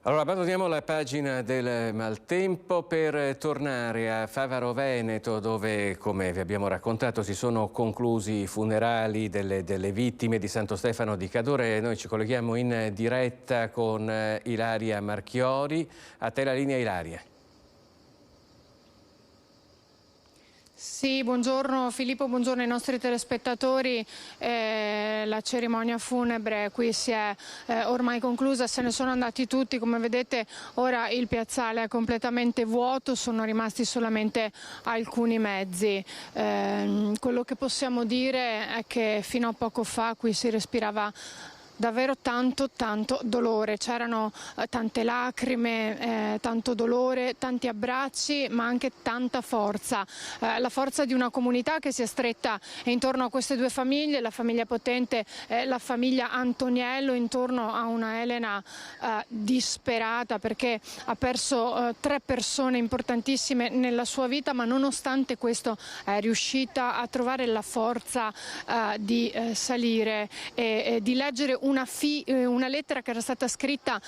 Allora abbandoniamo la pagina del maltempo per tornare a Favaro Veneto, dove, come vi abbiamo raccontato, si sono conclusi i funerali delle vittime di Santo Stefano di Cadore. Noi ci colleghiamo in diretta con Ilaria Marchiori. A te la linea, Ilaria. Sì, buongiorno Filippo, buongiorno ai nostri telespettatori. La cerimonia funebre qui si è ormai conclusa, se ne sono andati tutti. Come vedete ora il piazzale è completamente vuoto, sono rimasti solamente alcuni mezzi. Quello che possiamo dire è che fino a poco fa qui si respirava davvero tanto dolore, c'erano tante lacrime, tanto dolore, tanti abbracci, ma anche tanta forza, la forza di una comunità che si è stretta intorno a queste due famiglie, la famiglia Potente e la famiglia Antoniello, intorno a una Elena disperata perché ha perso 3 persone importantissime nella sua vita, ma nonostante questo è riuscita a trovare la forza di salire e di leggere una lettera che era stata scritta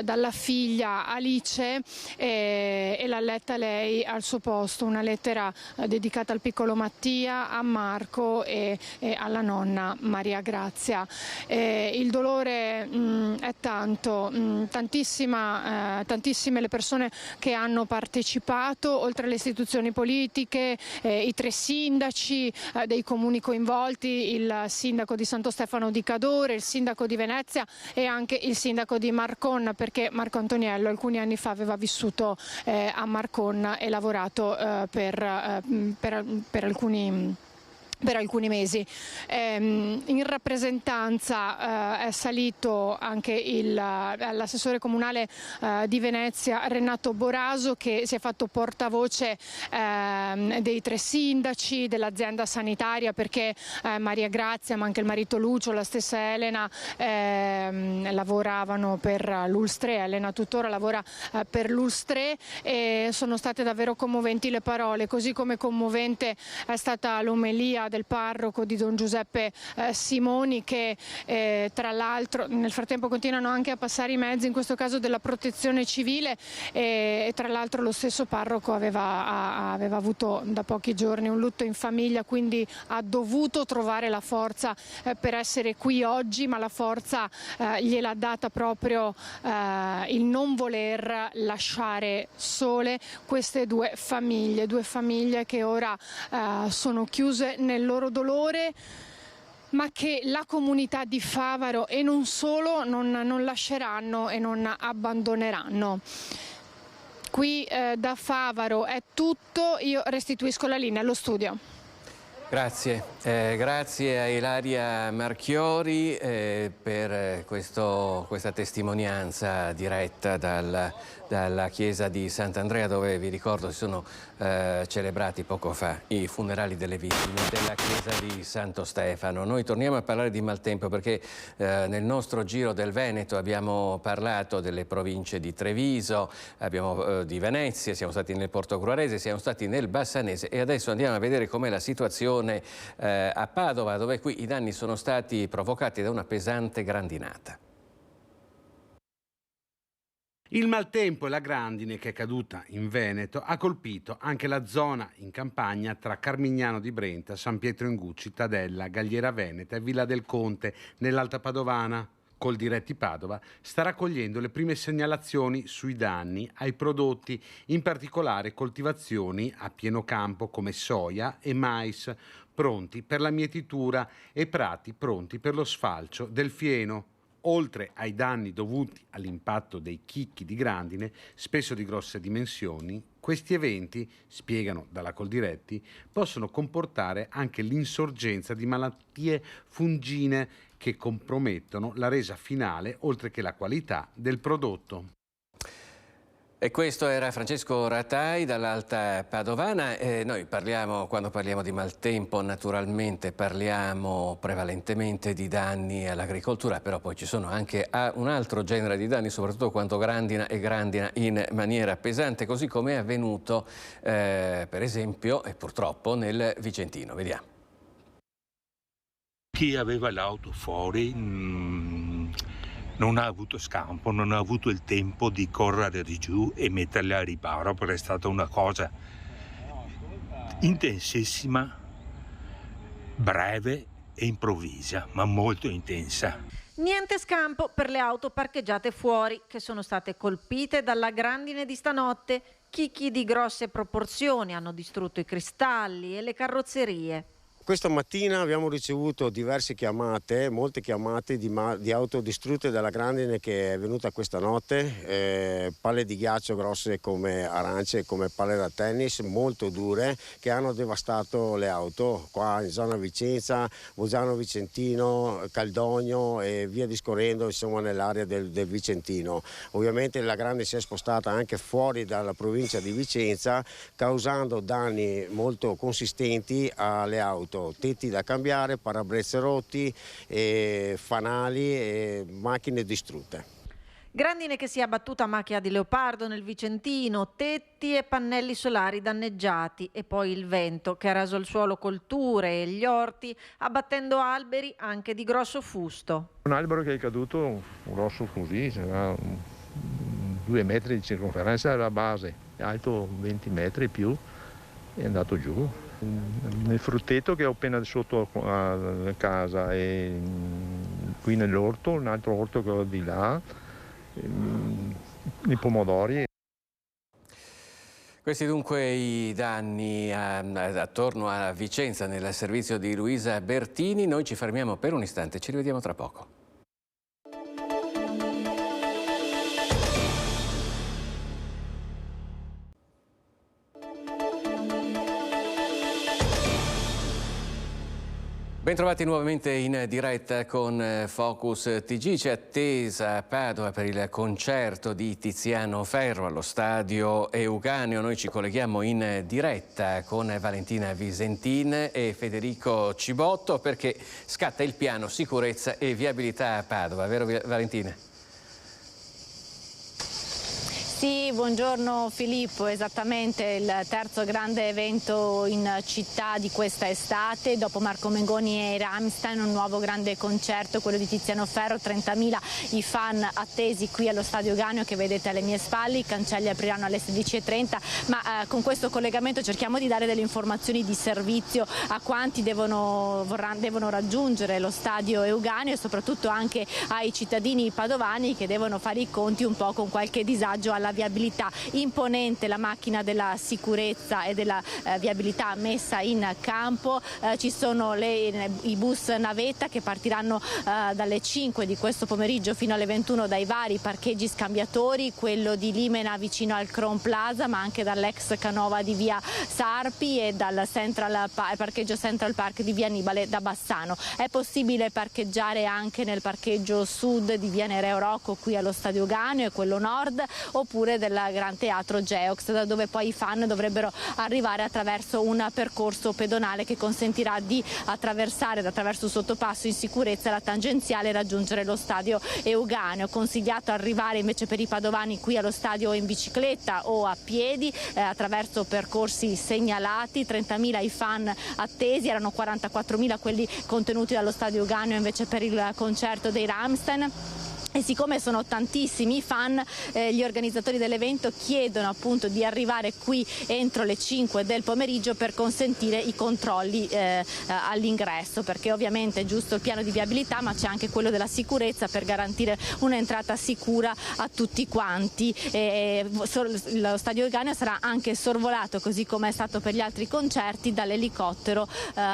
dalla figlia Alice e l'ha letta lei al suo posto, una lettera dedicata al piccolo Mattia, a Marco e alla nonna Maria Grazia. Il dolore è tanto, tantissime le persone che hanno partecipato, oltre alle istituzioni politiche, i 3 sindaci dei comuni coinvolti, il sindaco di Santo Stefano di Cadore, il sindaco di Venezia e anche il sindaco di Marcon, perché Marco Antoniello alcuni anni fa aveva vissuto a Marcon e lavorato per alcuni mesi. In rappresentanza è salito anche l'assessore comunale di Venezia Renato Boraso, che si è fatto portavoce dei 3 sindaci, dell'azienda sanitaria, perché Maria Grazia ma anche il marito Lucio, la stessa Elena lavoravano per l'Ulstre. Elena tuttora lavora per l'Ulstre e sono state davvero commoventi le parole, così come commovente è stata l'omelia del parroco di Don Giuseppe Simoni, che tra l'altro nel frattempo continuano anche a passare i mezzi, in questo caso della protezione civile, e tra l'altro lo stesso parroco aveva avuto da pochi giorni un lutto in famiglia, quindi ha dovuto trovare la forza per essere qui oggi, ma la forza gliel'ha data proprio il non voler lasciare sole queste due famiglie che ora sono chiuse nel loro dolore, ma che la comunità di Favaro e non solo non lasceranno e non abbandoneranno. Qui da Favaro è tutto, io restituisco la linea allo studio. Grazie a Ilaria Marchiori per questa testimonianza diretta dalla chiesa di Sant'Andrea, dove vi ricordo si sono celebrati poco fa i funerali delle vittime della chiesa di Santo Stefano. Noi torniamo a parlare di maltempo perché nel nostro giro del Veneto abbiamo parlato delle province di Treviso, di Venezia, siamo stati nel Portogruarese, siamo stati nel Bassanese e adesso andiamo a vedere com'è la situazione a Padova, dove qui i danni sono stati provocati da una pesante grandinata. Il maltempo e la grandine che è caduta in Veneto ha colpito anche la zona in campagna tra Carmignano di Brenta, San Pietro in Gucci, Tadella, Galliera Veneta e Villa del Conte nell'Alta Padovana. Coldiretti Padova sta raccogliendo le prime segnalazioni sui danni ai prodotti, in particolare coltivazioni a pieno campo come soia e mais, pronti per la mietitura e prati pronti per lo sfalcio del fieno. Oltre ai danni dovuti all'impatto dei chicchi di grandine, spesso di grosse dimensioni, questi eventi, spiegano dalla Coldiretti, possono comportare anche l'insorgenza di malattie fungine che compromettono la resa finale, oltre che la qualità del prodotto. E questo era Francesco Ratai dall'Alta Padovana. Noi quando parliamo di maltempo naturalmente parliamo prevalentemente di danni all'agricoltura, però poi ci sono anche un altro genere di danni, soprattutto quando grandina e grandina in maniera pesante, così come è avvenuto per esempio e purtroppo nel Vicentino. Vediamo. Chi aveva l'auto fuori non ha avuto scampo, non ha avuto il tempo di correre di giù e metterla a riparo, perché è stata una cosa intensissima, breve e improvvisa, ma molto intensa. Niente scampo per le auto parcheggiate fuori, che sono state colpite dalla grandine di stanotte. Chicchi di grosse proporzioni hanno distrutto i cristalli e le carrozzerie. Questa mattina abbiamo ricevuto diverse chiamate, molte chiamate di auto distrutte dalla grandine che è venuta questa notte, palle di ghiaccio grosse come arance, come palle da tennis, molto dure, che hanno devastato le auto qua in zona Vicenza, Bolzano Vicentino, Caldogno e via discorrendo, insomma nell'area del Vicentino. Ovviamente la grandine si è spostata anche fuori dalla provincia di Vicenza, causando danni molto consistenti alle auto. Tetti da cambiare, parabrezze rotti, fanali e macchine distrutte. Grandine che si è abbattuta a macchia di leopardo nel Vicentino, tetti e pannelli solari danneggiati e poi il vento che ha raso il suolo colture e gli orti, abbattendo alberi anche di grosso fusto. Un albero che è caduto grosso così, 2 metri di circonferenza alla base, alto 20 metri più, è andato giù. Nel frutteto che ho appena sotto a casa e qui nell'orto, un altro orto che ho di là, i pomodori. Questi dunque i danni attorno a Vicenza nel servizio di Luisa Bertini. Noi ci fermiamo per un istante, ci rivediamo tra poco. Bentrovati nuovamente in diretta con Focus TG. C'è attesa a Padova per il concerto di Tiziano Ferro allo stadio Euganeo. Noi ci colleghiamo in diretta con Valentina Visentin e Federico Cibotto perché scatta il piano sicurezza e viabilità a Padova, vero Valentina? Sì, buongiorno Filippo, esattamente il terzo grande evento in città di questa estate, dopo Marco Mengoni e Rammstein, un nuovo grande concerto, quello di Tiziano Ferro, 30.000 i fan attesi qui allo Stadio Euganeo che vedete alle mie spalle, i cancelli apriranno alle 16:30, ma con questo collegamento cerchiamo di dare delle informazioni di servizio a quanti devono raggiungere lo Stadio Euganeo e soprattutto anche ai cittadini padovani che devono fare i conti un po' con qualche disagio alla la viabilità. Imponente la macchina della sicurezza e della viabilità messa in campo. Ci sono i bus navetta che partiranno dalle 5 di questo pomeriggio fino alle 21 dai vari parcheggi scambiatori, quello di Limena vicino al Crown Plaza, ma anche dall'ex Canova di via Sarpi e dal parcheggio Central Park di via Annibale da Bassano. È possibile parcheggiare anche nel parcheggio sud di via Nereo Rocco qui allo Stadio Ganeo e quello nord, oppure del Gran Teatro Geox, da dove poi i fan dovrebbero arrivare attraverso un percorso pedonale che consentirà di attraversare attraverso il sottopasso in sicurezza la tangenziale e raggiungere lo Stadio Euganeo. Consigliato arrivare invece per i padovani qui allo stadio in bicicletta o a piedi attraverso percorsi segnalati. 30.000 i fan attesi, erano 44.000 quelli contenuti dallo Stadio Euganeo invece per il concerto dei Rammstein. E siccome sono tantissimi i fan, gli organizzatori dell'evento chiedono appunto di arrivare qui entro le 5 del pomeriggio per consentire i controlli all'ingresso, perché ovviamente è giusto il piano di viabilità, ma c'è anche quello della sicurezza per garantire un'entrata sicura a tutti quanti. Lo Stadio Euganeo sarà anche sorvolato, così come è stato per gli altri concerti, dall'elicottero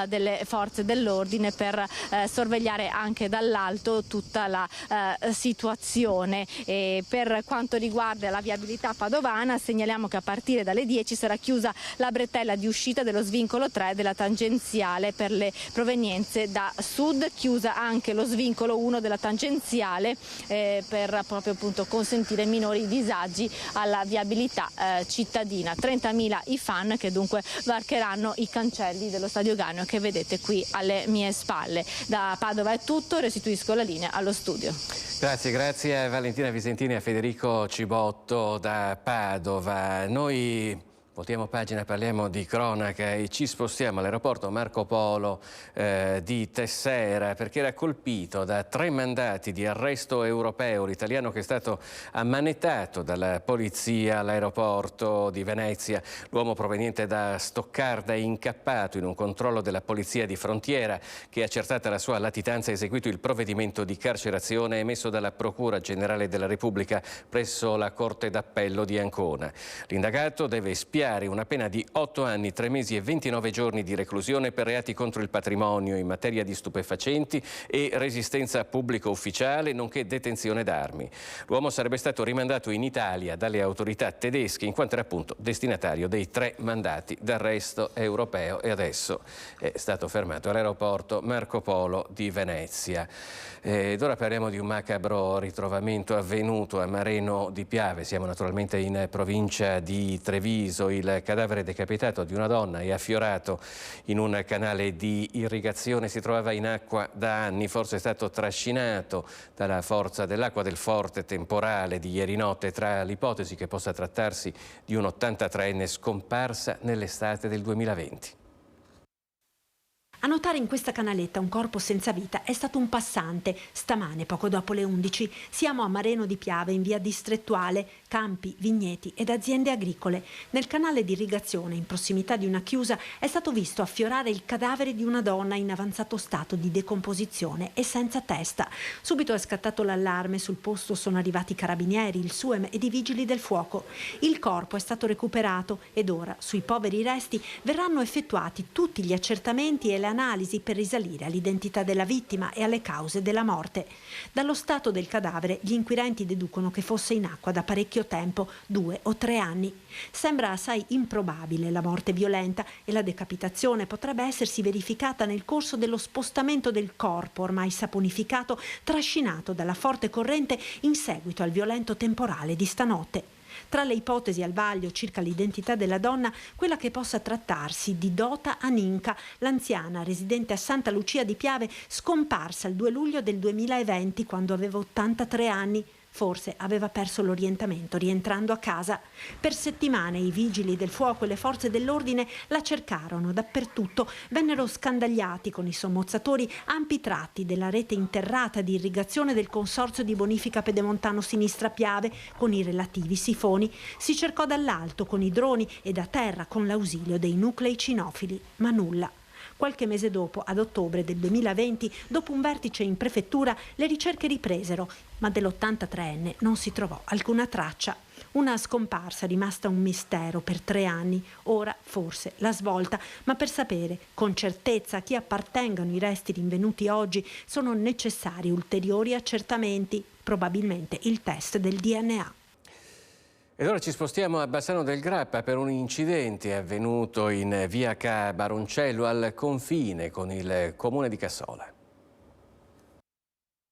delle forze dell'ordine per sorvegliare anche dall'alto tutta la situazione. Per quanto riguarda la viabilità padovana, segnaliamo che a partire dalle 10 sarà chiusa la bretella di uscita dello svincolo 3 della tangenziale per le provenienze da sud, chiusa anche lo svincolo 1 della tangenziale per proprio appunto consentire minori disagi alla viabilità cittadina. 30.000 i fan che dunque varcheranno i cancelli dello Stadio Euganeo che vedete qui alle mie spalle. Da Padova è tutto, restituisco la linea allo studio. Grazie a Valentina Visentini e a Federico Cibotto da Padova. Noi voltiamo pagina, parliamo di cronaca e ci spostiamo all'aeroporto Marco Polo di Tessera, perché era colpito da 3 mandati di arresto europeo l'italiano che è stato ammanettato dalla polizia all'aeroporto di Venezia. L'uomo proveniente da Stoccarda è incappato in un controllo della polizia di frontiera che, accertata la sua latitanza, ha eseguito il provvedimento di carcerazione emesso dalla Procura Generale della Repubblica presso la Corte d'Appello di Ancona. L'indagato deve espiare una pena di 8 anni, 3 mesi e 29 giorni di reclusione per reati contro il patrimonio in materia di stupefacenti e resistenza pubblico ufficiale, nonché detenzione d'armi. L'uomo sarebbe stato rimandato in Italia dalle autorità tedesche in quanto era appunto destinatario dei 3 mandati d'arresto europeo e adesso è stato fermato all'aeroporto Marco Polo di Venezia. Ed ora parliamo di un macabro ritrovamento avvenuto a Mareno di Piave. Siamo naturalmente in provincia di Treviso. Il cadavere decapitato di una donna è affiorato in un canale di irrigazione. Si trovava in acqua da anni, forse è stato trascinato dalla forza dell'acqua del forte temporale di ieri notte, tra l'ipotesi che possa trattarsi di un 83enne scomparsa nell'estate del 2020. A notare in questa canaletta un corpo senza vita è stato un passante. Stamane, poco dopo le 11, siamo a Mareno di Piave, in via distrettuale, campi, vigneti ed aziende agricole. Nel canale di irrigazione, in prossimità di una chiusa, è stato visto affiorare il cadavere di una donna in avanzato stato di decomposizione e senza testa. Subito è scattato l'allarme, sul posto sono arrivati i carabinieri, il SUEM ed i vigili del fuoco. Il corpo è stato recuperato ed ora, sui poveri resti, verranno effettuati tutti gli accertamenti e le analisi per risalire all'identità della vittima e alle cause della morte. Dallo stato del cadavere gli inquirenti deducono che fosse in acqua da parecchio tempo, 2 o 3 anni. Sembra assai improbabile la morte violenta e la decapitazione potrebbe essersi verificata nel corso dello spostamento del corpo ormai saponificato, trascinato dalla forte corrente in seguito al violento temporale di stanotte. Tra le ipotesi al vaglio circa l'identità della donna, quella che possa trattarsi di Dota Aninka, l'anziana residente a Santa Lucia di Piave, scomparsa il 2 luglio del 2020 quando aveva 83 anni. Forse aveva perso l'orientamento rientrando a casa. Per settimane i vigili del fuoco e le forze dell'ordine la cercarono dappertutto. Vennero scandagliati con i sommozzatori ampi tratti della rete interrata di irrigazione del Consorzio di Bonifica Pedemontano Sinistra Piave con i relativi sifoni. Si cercò dall'alto con i droni e da terra con l'ausilio dei nuclei cinofili, ma nulla. Qualche mese dopo, ad ottobre del 2020, dopo un vertice in prefettura, le ricerche ripresero, ma dell'83enne non si trovò alcuna traccia. Una scomparsa rimasta un mistero per 3 anni. Ora forse la svolta, ma per sapere con certezza a chi appartengano i resti rinvenuti oggi sono necessari ulteriori accertamenti, probabilmente il test del DNA. Ed ora ci spostiamo a Bassano del Grappa per un incidente avvenuto in via Ca Baroncello al confine con il comune di Cassola.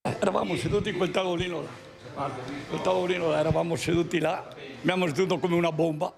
Eravamo seduti in quel tavolino là, eravamo seduti là, abbiamo seduto come una bomba.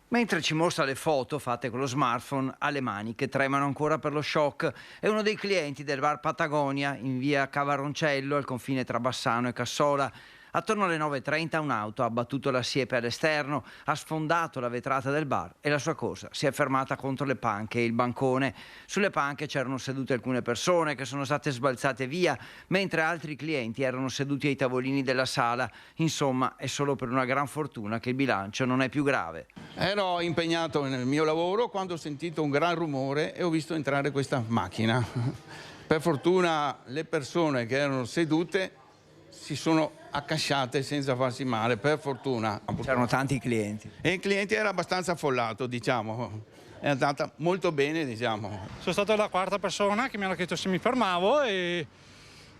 Mentre ci mostra le foto fatte con lo smartphone, ha le mani che tremano ancora per lo shock. È uno dei clienti del bar Patagonia in via Ca Baroncello al confine tra Bassano e Cassola. Attorno alle 9:30 un'auto ha abbattuto la siepe all'esterno, ha sfondato la vetrata del bar e la sua corsa si è fermata contro le panche e il bancone. Sulle panche c'erano sedute alcune persone che sono state sbalzate via, mentre altri clienti erano seduti ai tavolini della sala. Insomma, è solo per una gran fortuna che il bilancio non è più grave. Ero impegnato nel mio lavoro quando ho sentito un gran rumore e ho visto entrare questa macchina. Per fortuna le persone che erano sedute si sono accasciate senza farsi male, per fortuna. C'erano tanti clienti. E il cliente era abbastanza affollato, diciamo. È andata molto bene, diciamo. Sono stata la quarta persona che mi hanno chiesto se mi fermavo e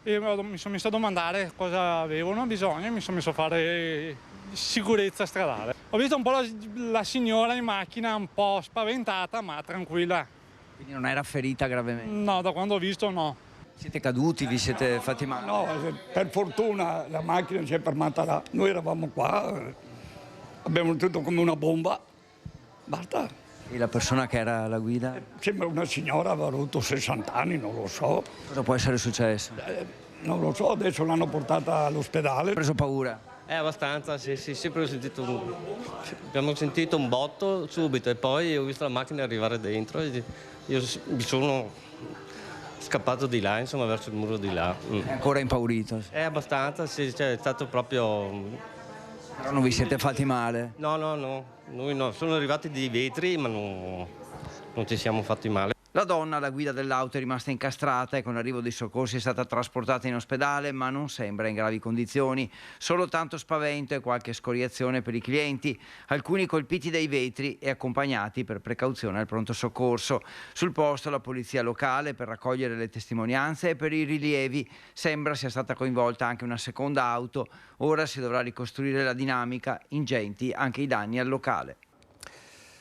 mi sono messo a domandare cosa avevano bisogno e mi sono messo a fare sicurezza stradale. Ho visto un po' la signora in macchina un po' spaventata, ma tranquilla. Quindi non era ferita gravemente? No, da quando ho visto no. Siete caduti, vi siete fatti male? No, per fortuna la macchina si è fermata là. Noi eravamo qua, abbiamo tutto come una bomba, basta. E la persona che era alla guida? Sembra una signora, aveva avuto 60 anni, non lo so. Cosa può essere successo? Non lo so, adesso l'hanno portata all'ospedale. Ha preso paura? Abbastanza, sì, abbiamo sentito un botto subito e poi ho visto la macchina arrivare dentro e io mi sono scappato di là, insomma, verso il muro di là. È ancora impaurito? Abbastanza, sì, cioè, è stato proprio... Però non vi siete fatti male? No, noi no, sono arrivati dei vetri ma non ci siamo fatti male. La donna alla guida dell'auto è rimasta incastrata e con l'arrivo dei soccorsi è stata trasportata in ospedale, ma non sembra in gravi condizioni. Solo tanto spavento e qualche scoriazione per i clienti, alcuni colpiti dai vetri e accompagnati per precauzione al pronto soccorso. Sul posto la polizia locale per raccogliere le testimonianze e per i rilievi. Sembra sia stata coinvolta anche una seconda auto. Ora si dovrà ricostruire la dinamica, ingenti anche i danni al locale.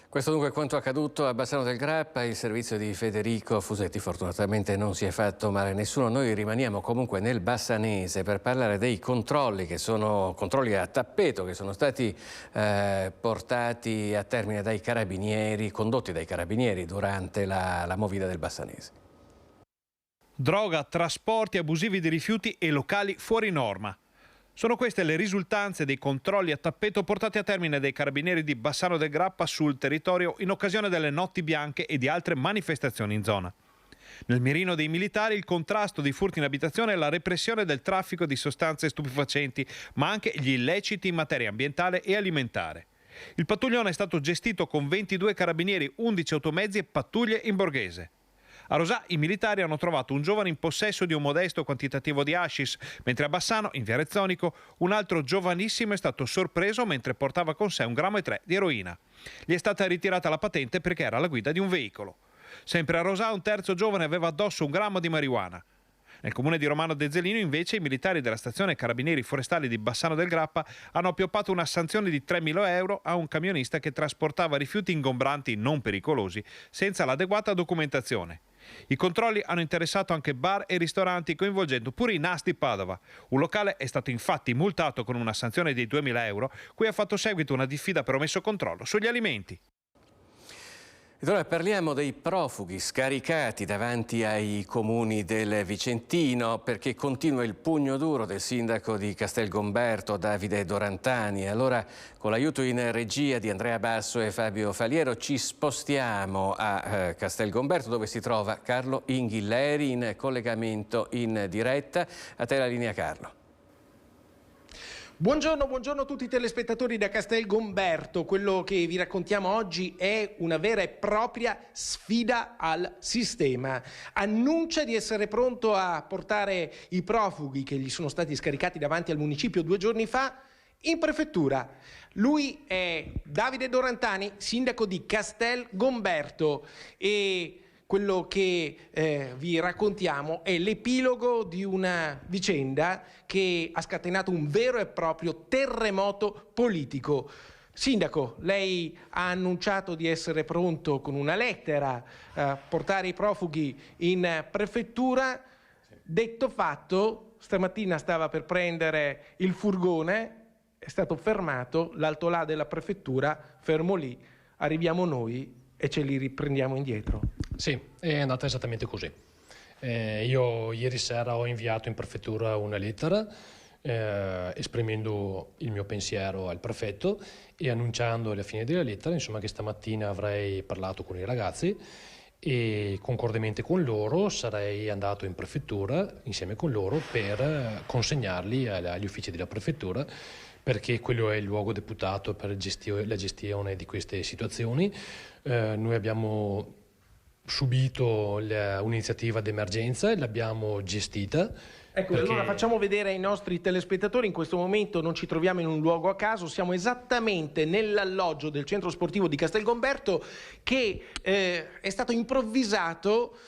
Questo dunque è quanto accaduto a Bassano del Grappa. Il servizio di Federico Fusetti fortunatamente non si è fatto male a nessuno. Noi rimaniamo comunque nel bassanese per parlare dei controlli che sono controlli a tappeto che sono stati portati a termine dai carabinieri, condotti dai carabinieri durante la movida del bassanese. Droga, trasporti abusivi di rifiuti e locali fuori norma. Sono queste le risultanze dei controlli a tappeto portati a termine dai carabinieri di Bassano del Grappa sul territorio in occasione delle notti bianche e di altre manifestazioni in zona. Nel mirino dei militari il contrasto di furti in abitazione e la repressione del traffico di sostanze stupefacenti, ma anche gli illeciti in materia ambientale e alimentare. Il pattuglione è stato gestito con 22 carabinieri, 11 automezzi e pattuglie in borghese. A Rosà i militari hanno trovato un giovane in possesso di un modesto quantitativo di hashish, mentre a Bassano, in via Rezzonico, un altro giovanissimo è stato sorpreso mentre portava con sé 1,3 grammi di eroina. Gli è stata ritirata la patente perché era alla guida di un veicolo. Sempre a Rosà un terzo giovane aveva addosso 1 grammo di marijuana. Nel comune di Romano Dezzelino invece i militari della stazione Carabinieri Forestali di Bassano del Grappa hanno appioppato una sanzione di 3.000 euro a un camionista che trasportava rifiuti ingombranti non pericolosi senza l'adeguata documentazione. I controlli hanno interessato anche bar e ristoranti coinvolgendo pure i Nas di Padova. Un locale è stato infatti multato con una sanzione di 2.000 euro, cui ha fatto seguito una diffida per omesso controllo sugli alimenti. Ed ora parliamo dei profughi scaricati davanti ai comuni del Vicentino perché continua il pugno duro del sindaco di Castelgomberto Davide Dorantani. Allora con l'aiuto in regia di Andrea Basso e Fabio Faliero ci spostiamo a Castelgomberto dove si trova Carlo Inghilleri in collegamento in diretta. A te la linea Carlo. Buongiorno a tutti i telespettatori da Castelgomberto. Quello che vi raccontiamo oggi è una vera e propria sfida al sistema. Annuncia di essere pronto a portare i profughi che gli sono stati scaricati davanti al municipio 2 giorni fa in prefettura. Lui è Davide Dorantani, sindaco di Castel Gomberto, e quello che vi raccontiamo è l'epilogo di una vicenda che ha scatenato un vero e proprio terremoto politico. Sindaco, lei ha annunciato di essere pronto con una lettera a portare i profughi in prefettura. Detto fatto, stamattina stava per prendere il furgone, è stato fermato, l'alto là della prefettura, fermo lì, arriviamo noi e ce li riprendiamo indietro. Sì, è andata esattamente così. Io ieri sera ho inviato in prefettura una lettera esprimendo il mio pensiero al prefetto e annunciando alla fine della lettera, insomma, che stamattina avrei parlato con i ragazzi e concordemente con loro sarei andato in prefettura insieme con loro per consegnarli agli uffici della prefettura, perché quello è il luogo deputato per la gestione di queste situazioni. Noi abbiamo subito un'iniziativa d'emergenza e l'abbiamo gestita. Ecco, allora facciamo vedere ai nostri telespettatori, in questo momento non ci troviamo in un luogo a caso, siamo esattamente nell'alloggio del centro sportivo di Castel Gomberto che è stato improvvisato,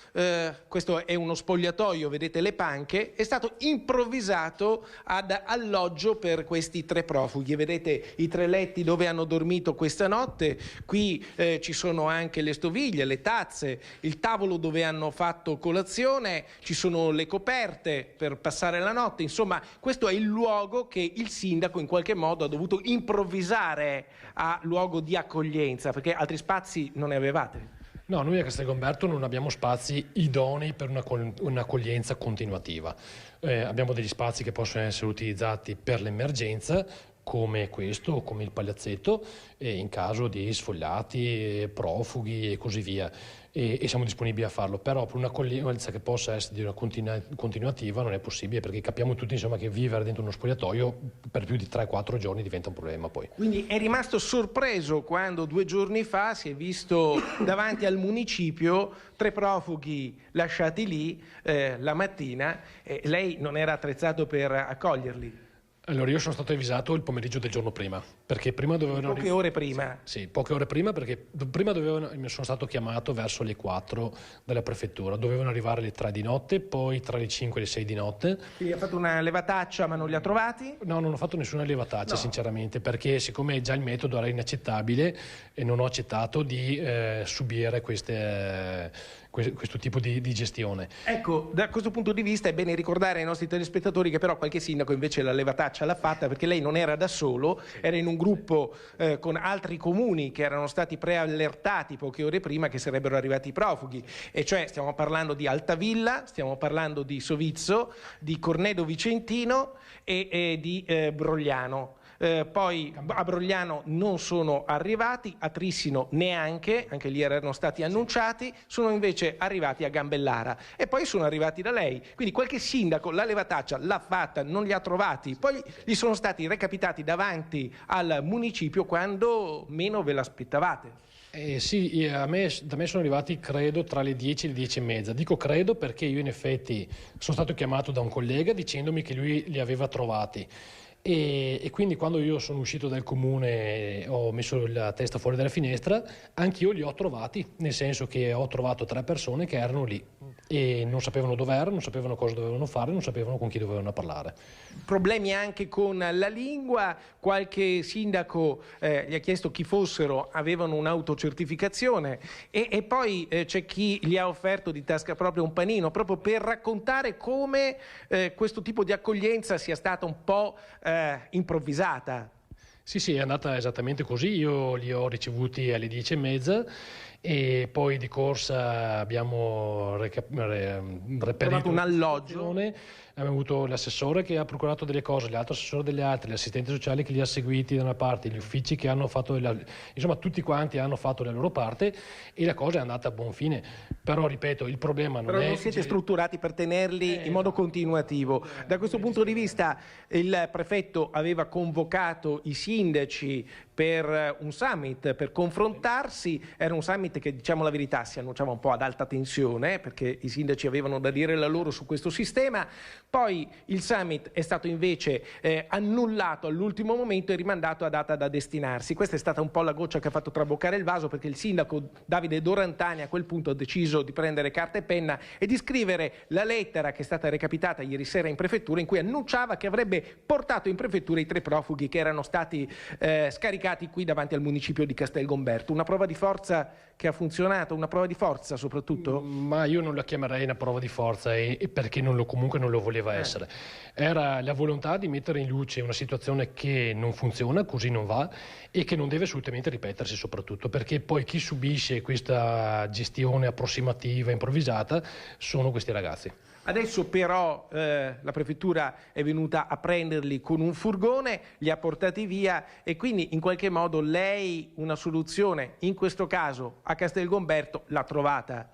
questo è uno spogliatoio, vedete le panche, è stato improvvisato ad alloggio per questi 3 profughi. Vedete i 3 letti dove hanno dormito questa notte, qui ci sono anche le stoviglie, le tazze, il tavolo dove hanno fatto colazione, ci sono le coperte per passare la notte. Insomma, questo è il luogo che il sindaco in qualche modo ha dovuto improvvisare a luogo di accoglienza, perché altri spazi non ne avevate. No, noi a Castel Gomberto non abbiamo spazi idonei per un'accoglienza continuativa. Abbiamo degli spazi che possono essere utilizzati per l'emergenza, come questo o come il palazzetto, in caso di sfollati, profughi e così via. E siamo disponibili a farlo, però per un'accoglienza che possa essere di una continuativa non è possibile, perché capiamo tutti, insomma, che vivere dentro uno spogliatoio per più di 3-4 giorni diventa un problema poi. Quindi è rimasto sorpreso quando 2 giorni fa si è visto davanti al municipio 3 profughi lasciati lì la mattina, lei non era attrezzato per accoglierli. Allora, io sono stato avvisato il pomeriggio del giorno prima, perché prima dovevano... Poche ore prima? Sì, poche ore prima, perché prima sono stato chiamato verso le 4 dalla prefettura, dovevano arrivare alle 3 di notte, poi tra le 5 e le 6 di notte. Quindi ha fatto una levataccia ma non li ha trovati? No, non ho fatto nessuna levataccia, sinceramente, perché siccome già il metodo era inaccettabile e non ho accettato di subire questo tipo di gestione. Ecco, da questo punto di vista è bene ricordare ai nostri telespettatori che però qualche sindaco invece la levataccia l'ha fatta, perché lei non era da solo, era in un gruppo con altri comuni che erano stati preallertati poche ore prima che sarebbero arrivati i profughi, e cioè stiamo parlando di Altavilla, stiamo parlando di Sovizzo, di Cornedo Vicentino e di Brogliano. Poi a Brogliano non sono arrivati, a Trissino neanche, anche lì erano stati annunciati, sono invece arrivati a Gambellara e poi sono arrivati da lei. Quindi qualche sindaco la levataccia l'ha fatta, non li ha trovati, poi gli sono stati recapitati davanti al municipio quando meno ve l'aspettavate. Sì, da me sono arrivati credo tra le 10 e le 10 e mezza. Dico credo perché io in effetti sono stato chiamato da un collega dicendomi che lui li aveva trovati. E quindi quando io sono uscito dal comune ho messo la testa fuori dalla finestra, anch'io li ho trovati, nel senso che ho trovato 3 persone che erano lì e non sapevano dove erano, non sapevano cosa dovevano fare, non sapevano con chi dovevano parlare. Problemi anche con la lingua, qualche sindaco gli ha chiesto chi fossero, avevano un'autocertificazione e poi c'è chi gli ha offerto di tasca propria un panino, proprio per raccontare come questo tipo di accoglienza sia stata un po' improvvisata. Sì, è andata esattamente così. Io li ho ricevuti alle 10 e mezza e poi di corsa abbiamo reperito un alloggio. Abbiamo avuto l'assessore che ha procurato delle cose, l'altro assessore delle altre, l'assistente sociale che li ha seguiti da una parte, gli uffici che hanno fatto, insomma tutti quanti hanno fatto la loro parte e la cosa è andata a buon fine. Però ripeto, il problema non è... Però non siete strutturati per tenerli in modo continuativo. Da questo punto di vista il prefetto aveva convocato i sindaci per un summit, per confrontarsi. Era un summit che, diciamo la verità, si annunciava un po' ad alta tensione, perché i sindaci avevano da dire la loro su questo sistema. Poi il summit è stato invece annullato all'ultimo momento e rimandato a data da destinarsi. Questa è stata un po' la goccia che ha fatto traboccare il vaso, perché il sindaco Davide Dorantani a quel punto ha deciso di prendere carta e penna e di scrivere la lettera che è stata recapitata ieri sera in prefettura, in cui annunciava che avrebbe portato in prefettura i 3 profughi che erano stati scaricati qui davanti al municipio di Castelgomberto. Una prova di forza che ha funzionato, una prova di forza soprattutto? Ma io non la chiamerei una prova di forza, e perché comunque non lo voleva essere. Era la volontà di mettere in luce una situazione che non funziona, così non va, e che non deve assolutamente ripetersi, soprattutto perché poi chi subisce questa gestione approssimativa, improvvisata, sono questi ragazzi. Adesso però la prefettura è venuta a prenderli con un furgone, li ha portati via, e quindi in qualche modo lei una soluzione, in questo caso a Castelgomberto, l'ha trovata.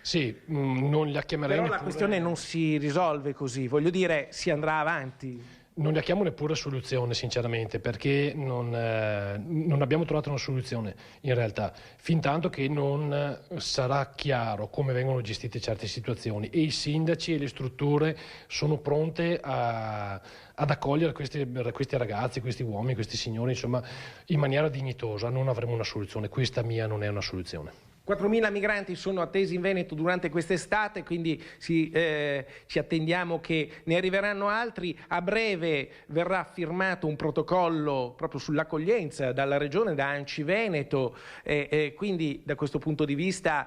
Sì, non la chiamerei. Però la questione non si risolve così, voglio dire, si andrà avanti. Non la chiamo neppure soluzione, sinceramente, perché non abbiamo trovato una soluzione in realtà, fin tanto che non sarà chiaro come vengono gestite certe situazioni, e i sindaci e le strutture sono pronte ad accogliere questi ragazzi, questi uomini, questi signori, insomma, in maniera dignitosa. Non avremo una soluzione, questa mia non è una soluzione. 4.000 migranti sono attesi in Veneto durante quest'estate, quindi ci attendiamo che ne arriveranno altri. A breve verrà firmato un protocollo proprio sull'accoglienza dalla Regione, da ANCI Veneto, quindi da questo punto di vista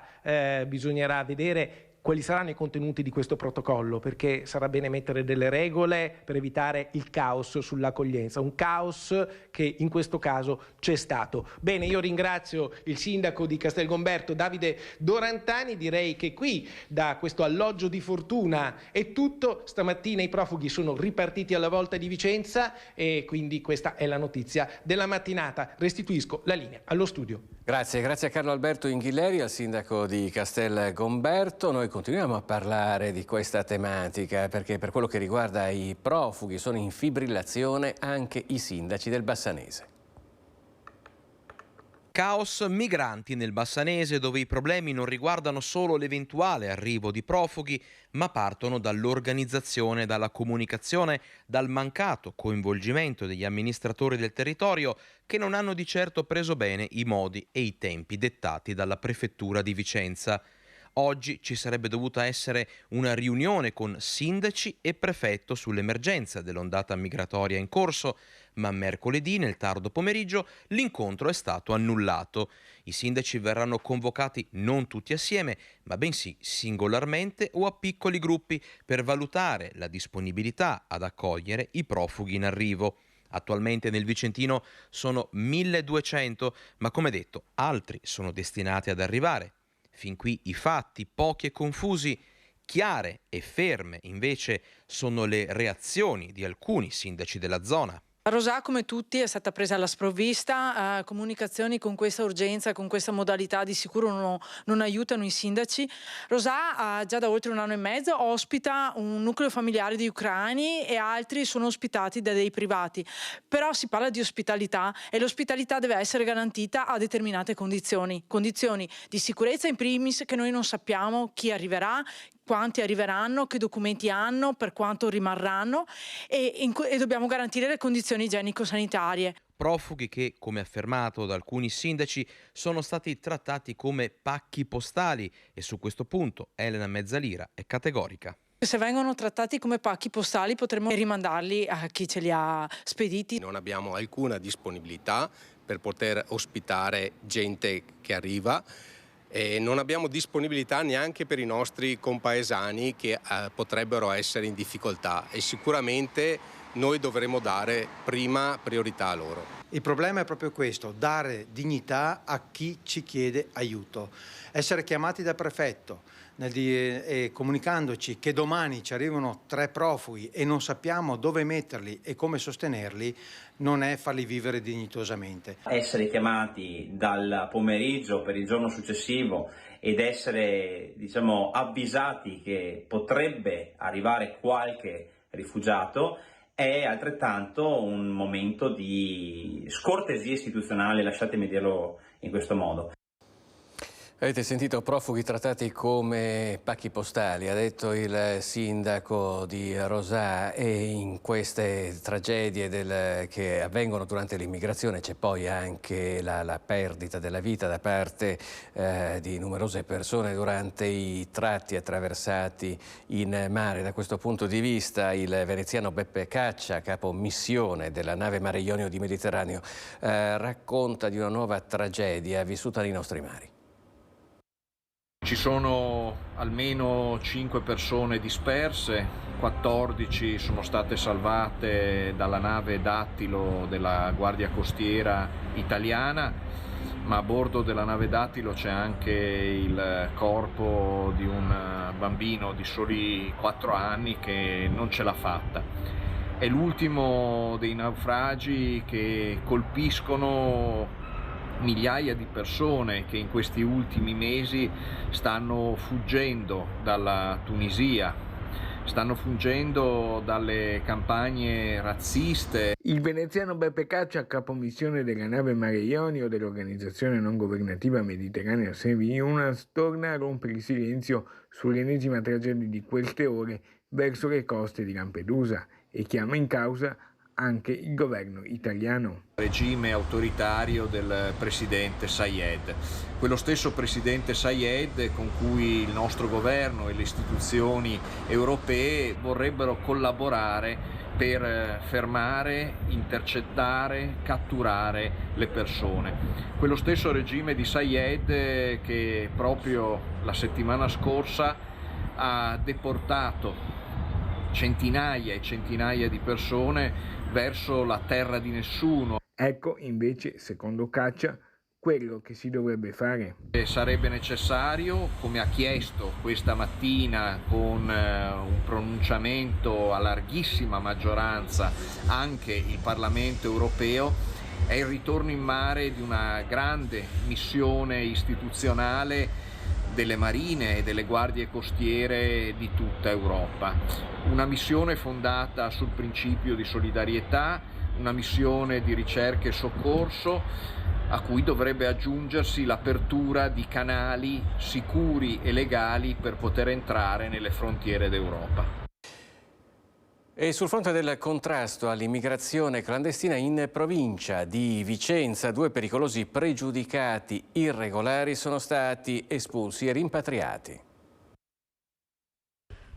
bisognerà vedere quali saranno i contenuti di questo protocollo, perché sarà bene mettere delle regole per evitare il caos sull'accoglienza, un caos che in questo caso c'è stato. Bene, io ringrazio il sindaco di Castelgomberto Davide Dorantani, direi che qui da questo alloggio di fortuna è tutto. Stamattina i profughi sono ripartiti alla volta di Vicenza e quindi questa è la notizia della mattinata. Restituisco la linea allo studio. Grazie a Carlo Alberto Inghilleri, al sindaco di Castelgomberto. Noi continuiamo a parlare di questa tematica perché per quello che riguarda i profughi sono in fibrillazione anche i sindaci del Bassanese. Caos migranti nel Bassanese, dove i problemi non riguardano solo l'eventuale arrivo di profughi, ma partono dall'organizzazione, dalla comunicazione, dal mancato coinvolgimento degli amministratori del territorio, che non hanno di certo preso bene i modi e i tempi dettati dalla prefettura di Vicenza. Oggi ci sarebbe dovuta essere una riunione con sindaci e prefetto sull'emergenza dell'ondata migratoria in corso, ma mercoledì, nel tardo pomeriggio, l'incontro è stato annullato. I sindaci verranno convocati non tutti assieme, ma bensì singolarmente o a piccoli gruppi per valutare la disponibilità ad accogliere i profughi in arrivo. Attualmente nel Vicentino sono 1200, ma come detto, altri sono destinati ad arrivare. Fin qui i fatti, pochi e confusi. Chiare e ferme, invece, sono le reazioni di alcuni sindaci della zona. Rosà, come tutti, è stata presa alla sprovvista. Comunicazioni con questa urgenza, con questa modalità di sicuro non aiutano i sindaci. Rosà, già da oltre 1 anno e mezzo, ospita un nucleo familiare di ucraini e altri sono ospitati da dei privati. Però si parla di ospitalità e l'ospitalità deve essere garantita a determinate condizioni. Condizioni di sicurezza in primis, che noi non sappiamo chi arriverà, quanti arriveranno, che documenti hanno, per quanto rimarranno e dobbiamo garantire le condizioni igienico-sanitarie. Profughi che, come affermato da alcuni sindaci, sono stati trattati come pacchi postali e su questo punto Elena Mezzalira è categorica. Se vengono trattati come pacchi postali potremmo rimandarli a chi ce li ha spediti. Non abbiamo alcuna disponibilità per poter ospitare gente che arriva. E non abbiamo disponibilità neanche per i nostri compaesani che potrebbero essere in difficoltà e sicuramente noi dovremo dare prima priorità a loro. Il problema è proprio questo, dare dignità a chi ci chiede aiuto. Essere chiamati dal prefetto comunicandoci che domani ci arrivano 3 profughi e non sappiamo dove metterli e come sostenerli non è farli vivere dignitosamente. Essere chiamati dal pomeriggio per il giorno successivo ed essere, avvisati che potrebbe arrivare qualche rifugiato è altrettanto un momento di scortesia istituzionale, lasciatemi dirlo in questo modo. Avete sentito profughi trattati come pacchi postali, ha detto il sindaco di Rosà, e in queste tragedie che avvengono durante l'immigrazione c'è poi anche la perdita della vita da parte di numerose persone durante i tratti attraversati in mare. Da questo punto di vista il veneziano Beppe Caccia, capo missione della nave Mare Ionio di Mediterraneo, racconta di una nuova tragedia vissuta nei nostri mari. Ci sono almeno 5 persone disperse, 14 sono state salvate dalla nave Dattilo della Guardia Costiera italiana, ma a bordo della nave Dattilo c'è anche il corpo di un bambino di soli 4 anni che non ce l'ha fatta. È l'ultimo dei naufragi che colpiscono migliaia di persone che in questi ultimi mesi stanno fuggendo dalla Tunisia, stanno fuggendo dalle campagne razziste. Il veneziano Beppe Caccia, capomissione della nave Mare Ionio dell'organizzazione non governativa Mediterranea Save Us, torna a rompere il silenzio sull'ennesima tragedia di queste ore verso le coste di Lampedusa e chiama in causa anche il governo italiano. Regime autoritario del presidente Sayed. Quello stesso presidente Sayed con cui il nostro governo e le istituzioni europee vorrebbero collaborare per fermare, intercettare, catturare le persone. Quello stesso regime di Sayed che proprio la settimana scorsa ha deportato centinaia e centinaia di persone verso la terra di nessuno. Ecco invece, secondo Caccia, quello che si dovrebbe fare. Sarebbe necessario, come ha chiesto questa mattina con un pronunciamento a larghissima maggioranza anche il Parlamento europeo, è il ritorno in mare di una grande missione istituzionale delle marine e delle guardie costiere di tutta Europa. Una missione fondata sul principio di solidarietà, una missione di ricerca e soccorso a cui dovrebbe aggiungersi l'apertura di canali sicuri e legali per poter entrare nelle frontiere d'Europa. E sul fronte del contrasto all'immigrazione clandestina in provincia di Vicenza, 2 pericolosi pregiudicati irregolari sono stati espulsi e rimpatriati.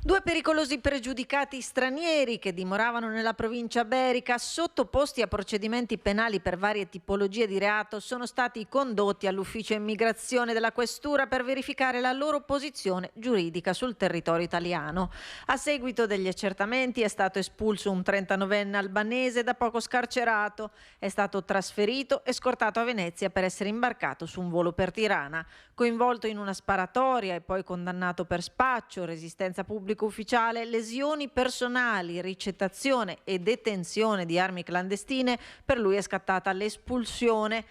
2 pericolosi pregiudicati stranieri che dimoravano nella provincia berica, sottoposti a procedimenti penali per varie tipologie di reato, sono stati condotti all'ufficio immigrazione della questura per verificare la loro posizione giuridica sul territorio italiano. A seguito degli accertamenti è stato espulso un 39enne albanese da poco scarcerato. È stato trasferito e scortato a Venezia per essere imbarcato su un volo per Tirana. Coinvolto in una sparatoria e poi condannato per spaccio, resistenza pubblica ufficiale, lesioni personali, ricettazione e detenzione di armi clandestine, per lui è scattata l'espulsione.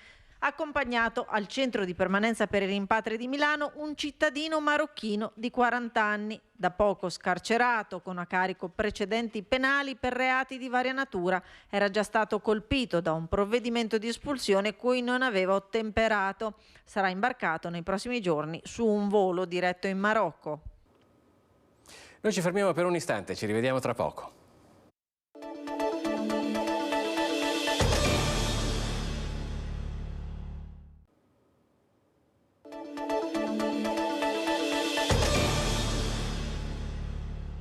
Accompagnato al centro di permanenza per i rimpatri di Milano un cittadino marocchino di 40 anni, da poco scarcerato con a carico precedenti penali per reati di varia natura. Era già stato colpito da un provvedimento di espulsione cui non aveva ottemperato. Sarà imbarcato nei prossimi giorni su un volo diretto in Marocco. Noi ci fermiamo per un istante, ci rivediamo tra poco.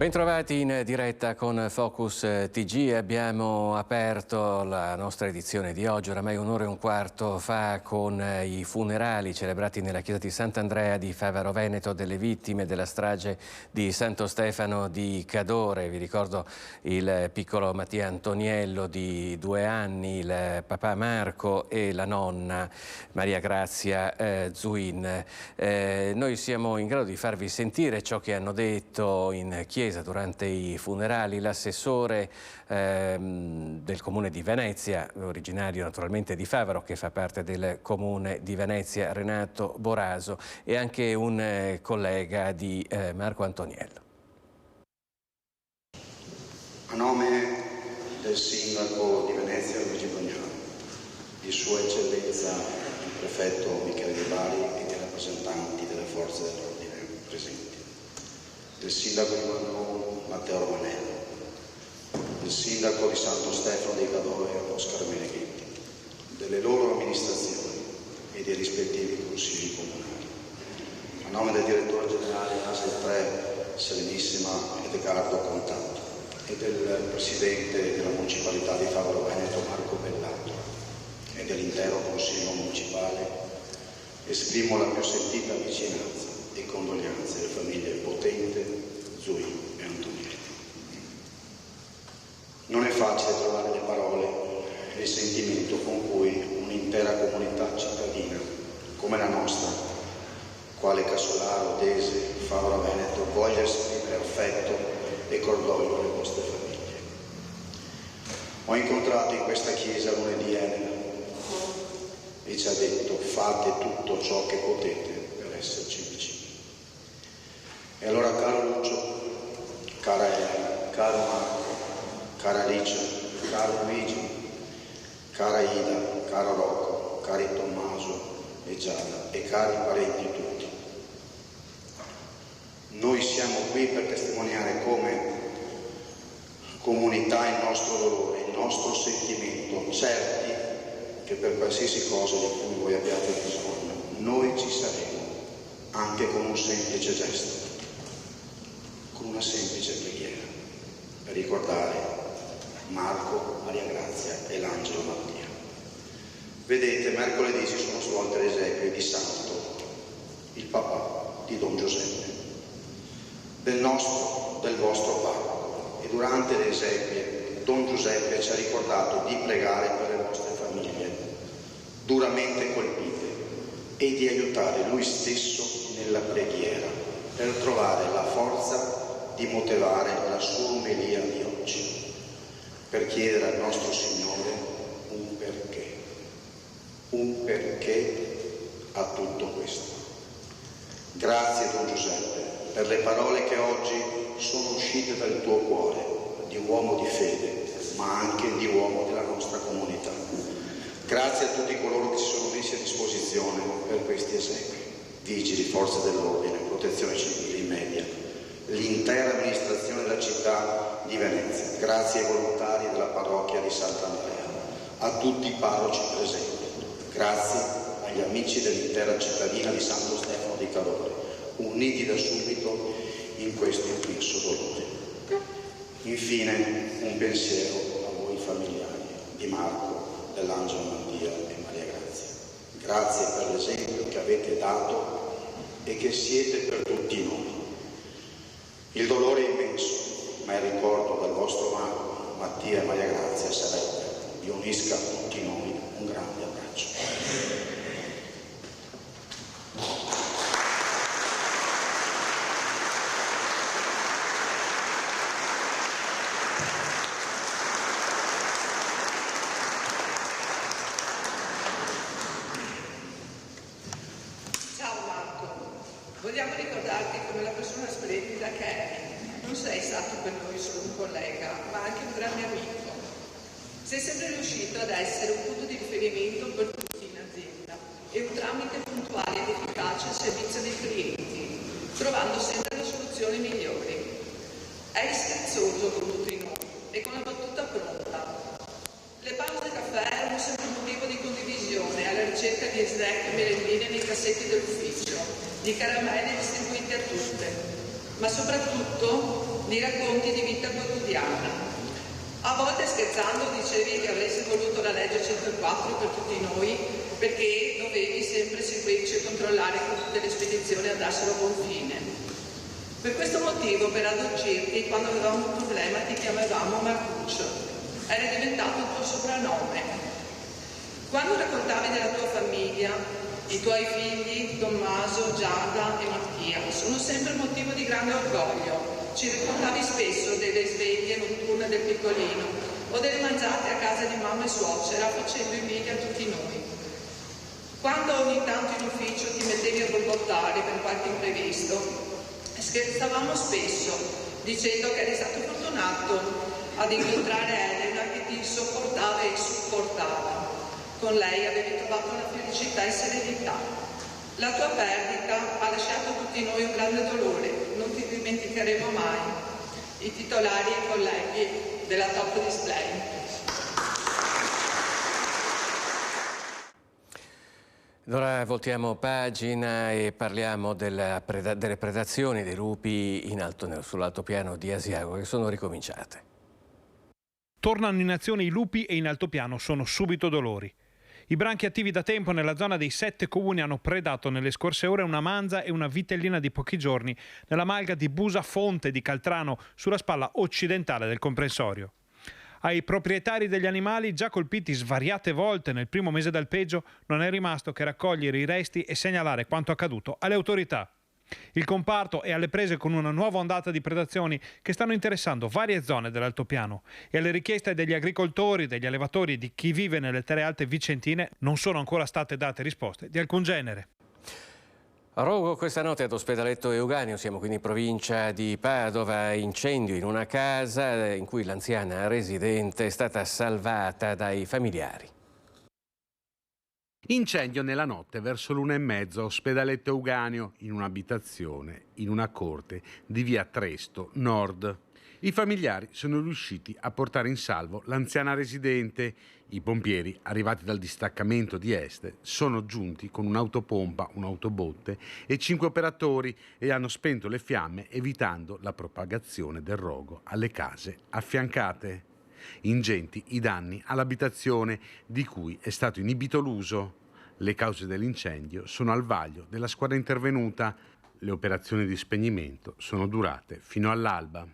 Bentrovati in diretta con Focus TG. Abbiamo aperto la nostra edizione di oggi, oramai 1:15 fa, con i funerali celebrati nella chiesa di Sant'Andrea di Favaro Veneto delle vittime della strage di Santo Stefano di Cadore. Vi ricordo il piccolo Mattia Antoniello di 2 anni, il papà Marco e la nonna Maria Grazia Zuin. Noi siamo in grado di farvi sentire ciò che hanno detto in chiesa durante i funerali l'assessore del comune di Venezia, originario naturalmente di Favaro, che fa parte del comune di Venezia, Renato Boraso, e anche un collega di Marco Antoniello. A nome del Sindaco di Venezia Luigi Bagnano, di Sua Eccellenza il Prefetto Michele De Bari e dei rappresentanti delle forze dell'ordine presenti, del Sindaco di Guangdong Matteo Romanello, del Sindaco di Santo Stefano dei Cadore Oscar Meneghetti, delle loro amministrazioni e dei rispettivi consigli comunali. A nome del direttore generale ASL 3 Serenissima Edgardo Contatto e del presidente della municipalità di Favaro Veneto Marco Bellato e dell'intero consiglio municipale, esprimo la più sentita vicinanza e condoglianze alle famiglie Potente, Zui e Antonielli. Non è facile trovare le parole e il sentimento con cui un'intera comunità cittadina come la nostra, quale Casolaro, Dese, Favaro Veneto, voglia esprimere affetto e cordoglio alle vostre famiglie. Ho incontrato in questa chiesa lunedì Elena e ci ha detto: fate tutto ciò che potete per esserci vicini. E allora, caro Lucio, cara Elena, caro Marco, cara Alice, caro Luigi, cara Ida, caro Rocco, cari Tommaso e Giada e cari parenti tutti, noi siamo qui per testimoniare come comunità il nostro dolore, il nostro sentimento, certi che per qualsiasi cosa di cui voi abbiate bisogno, noi ci saremo, anche con un semplice gesto, con una semplice preghiera, per ricordare Marco, Maria Grazia e l'Angelo Mattia. Vedete, mercoledì si sono svolte le esequie di Santo, il papà di Don Giuseppe, del vostro parroco, e durante le esequie Don Giuseppe ci ha ricordato di pregare per le vostre famiglie duramente colpite e di aiutare lui stesso nella preghiera per trovare la forza di motivare la sua omelia di oggi, per chiedere al nostro Signore un perché a tutto questo. Grazie Don Giuseppe per le parole che oggi sono uscite dal tuo cuore, di uomo di fede, ma anche di uomo della nostra comunità. Grazie a tutti coloro che si sono messi a disposizione per questi esequi, vigili, forze dell'ordine, protezione civile, i media, l'intera amministrazione della città di Venezia. Grazie ai volontari della parrocchia di Sant'Andrea, a tutti i parroci presenti. Grazie agli amici dell'intera cittadina di Santo Stefano di Cadore, uniti da subito in questo immenso dolore. Infine un pensiero a voi familiari di Marco, dell'Angelo Mattia e Maria Grazia. Grazie per l'esempio che avete dato e che siete per tutti noi. Il dolore è immenso, ma il ricordo del vostro Marco, Mattia e Maria Grazia sarebbe. Vi unisca a tutti noi un grande abbraccio. Ciao Marco, vogliamo ricordarti come la persona splendida che eri. Non sei stato per noi solo un collega, ma anche un grande amico. Sei sempre riuscito ad essere un punto di riferimento per tutti in azienda e un tramite puntuale ed efficace al servizio dei clienti, trovando sempre le soluzioni migliori. Eri scherzoso con tutti noi e con la battuta pronta. Le pause caffè erano sempre un motivo di condivisione alla ricerca di snack e merendine nei cassetti dell'ufficio, di caramelle distribuite a tutte, ma soprattutto di racconti di vita quotidiana. A volte scherzando dicevi che avresti voluto la legge 104 per tutti noi perché dovevi sempre seguirci e controllare che tutte le spedizioni andassero a buon fine. Per questo motivo, per addolcirti, quando avevamo un problema ti chiamavamo Marcuccio. Era diventato il tuo soprannome. Quando raccontavi della tua famiglia, i tuoi figli, Tommaso, Giada e Mattia, sono sempre motivo di grande orgoglio. Ci raccontavi spesso delle sveglie notturne del piccolino o delle mangiate a casa di mamma e suocera facendo invidia a tutti noi. Quando ogni tanto in ufficio ti mettevi a borbottare per qualche imprevisto, scherzavamo spesso dicendo che eri stato fortunato ad incontrare Elena che ti sopportava e supportava. Con lei avevi trovato una felicità e serenità. La tua perdita ha lasciato a tutti noi un grande dolore, non ti dimenticheremo mai. I titolari e i colleghi della Top Display. Ora voltiamo pagina e parliamo delle predazioni dei lupi sull'altopiano di Asiago, che sono ricominciate. Tornano in azione i lupi e in altopiano sono subito dolori. I branchi attivi da tempo nella zona dei 7 comuni hanno predato nelle scorse ore una manza e una vitellina di pochi giorni nella malga di Busa Fonte di Caltrano, sulla spalla occidentale del comprensorio. Ai proprietari degli animali, già colpiti svariate volte nel primo mese d'alpeggio, non è rimasto che raccogliere i resti e segnalare quanto accaduto alle autorità. Il comparto è alle prese con una nuova ondata di predazioni che stanno interessando varie zone dell'altopiano e alle richieste degli agricoltori, degli allevatori e di chi vive nelle terre alte vicentine non sono ancora state date risposte di alcun genere. A Rogo questa notte ad Ospedaletto Euganeo, siamo quindi in provincia di Padova, incendio in una casa in cui l'anziana residente è stata salvata dai familiari. Incendio nella notte verso l'1:30 a Ospedaletto Euganeo, in un'abitazione, in una corte di via Tresto Nord. I familiari sono riusciti a portare in salvo l'anziana residente. I pompieri, arrivati dal distaccamento di Este, sono giunti con un'autopompa, un'autobotte e 5 operatori e hanno spento le fiamme, evitando la propagazione del rogo alle case affiancate. Ingenti i danni all'abitazione, di cui è stato inibito l'uso. Le cause dell'incendio sono al vaglio della squadra intervenuta. Le operazioni di spegnimento sono durate fino all'alba.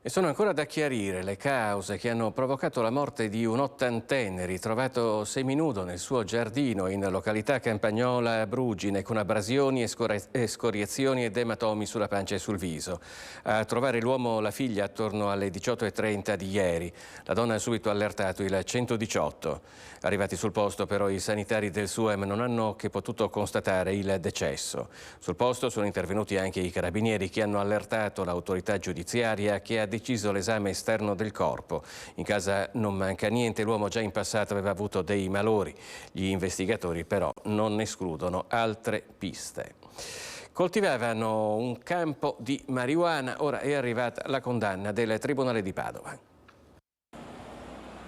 E sono ancora da chiarire le cause che hanno provocato la morte di un ottantenne ritrovato seminudo nel suo giardino in località Campagnola Brugine, con abrasioni e scoriazioni ed ematomi sulla pancia e sul viso. A trovare l'uomo la figlia attorno alle 18:30 di ieri. La donna ha subito allertato il 118. Arrivati sul posto però i sanitari del SUEM non hanno che potuto constatare il decesso. Sul posto sono intervenuti anche i carabinieri, che hanno allertato l'autorità giudiziaria, che ha deciso l'esame esterno del corpo. In casa non manca niente, l'uomo già in passato aveva avuto dei malori. Gli investigatori però non escludono altre piste. Coltivavano un campo di marijuana, ora è arrivata la condanna del Tribunale di Padova.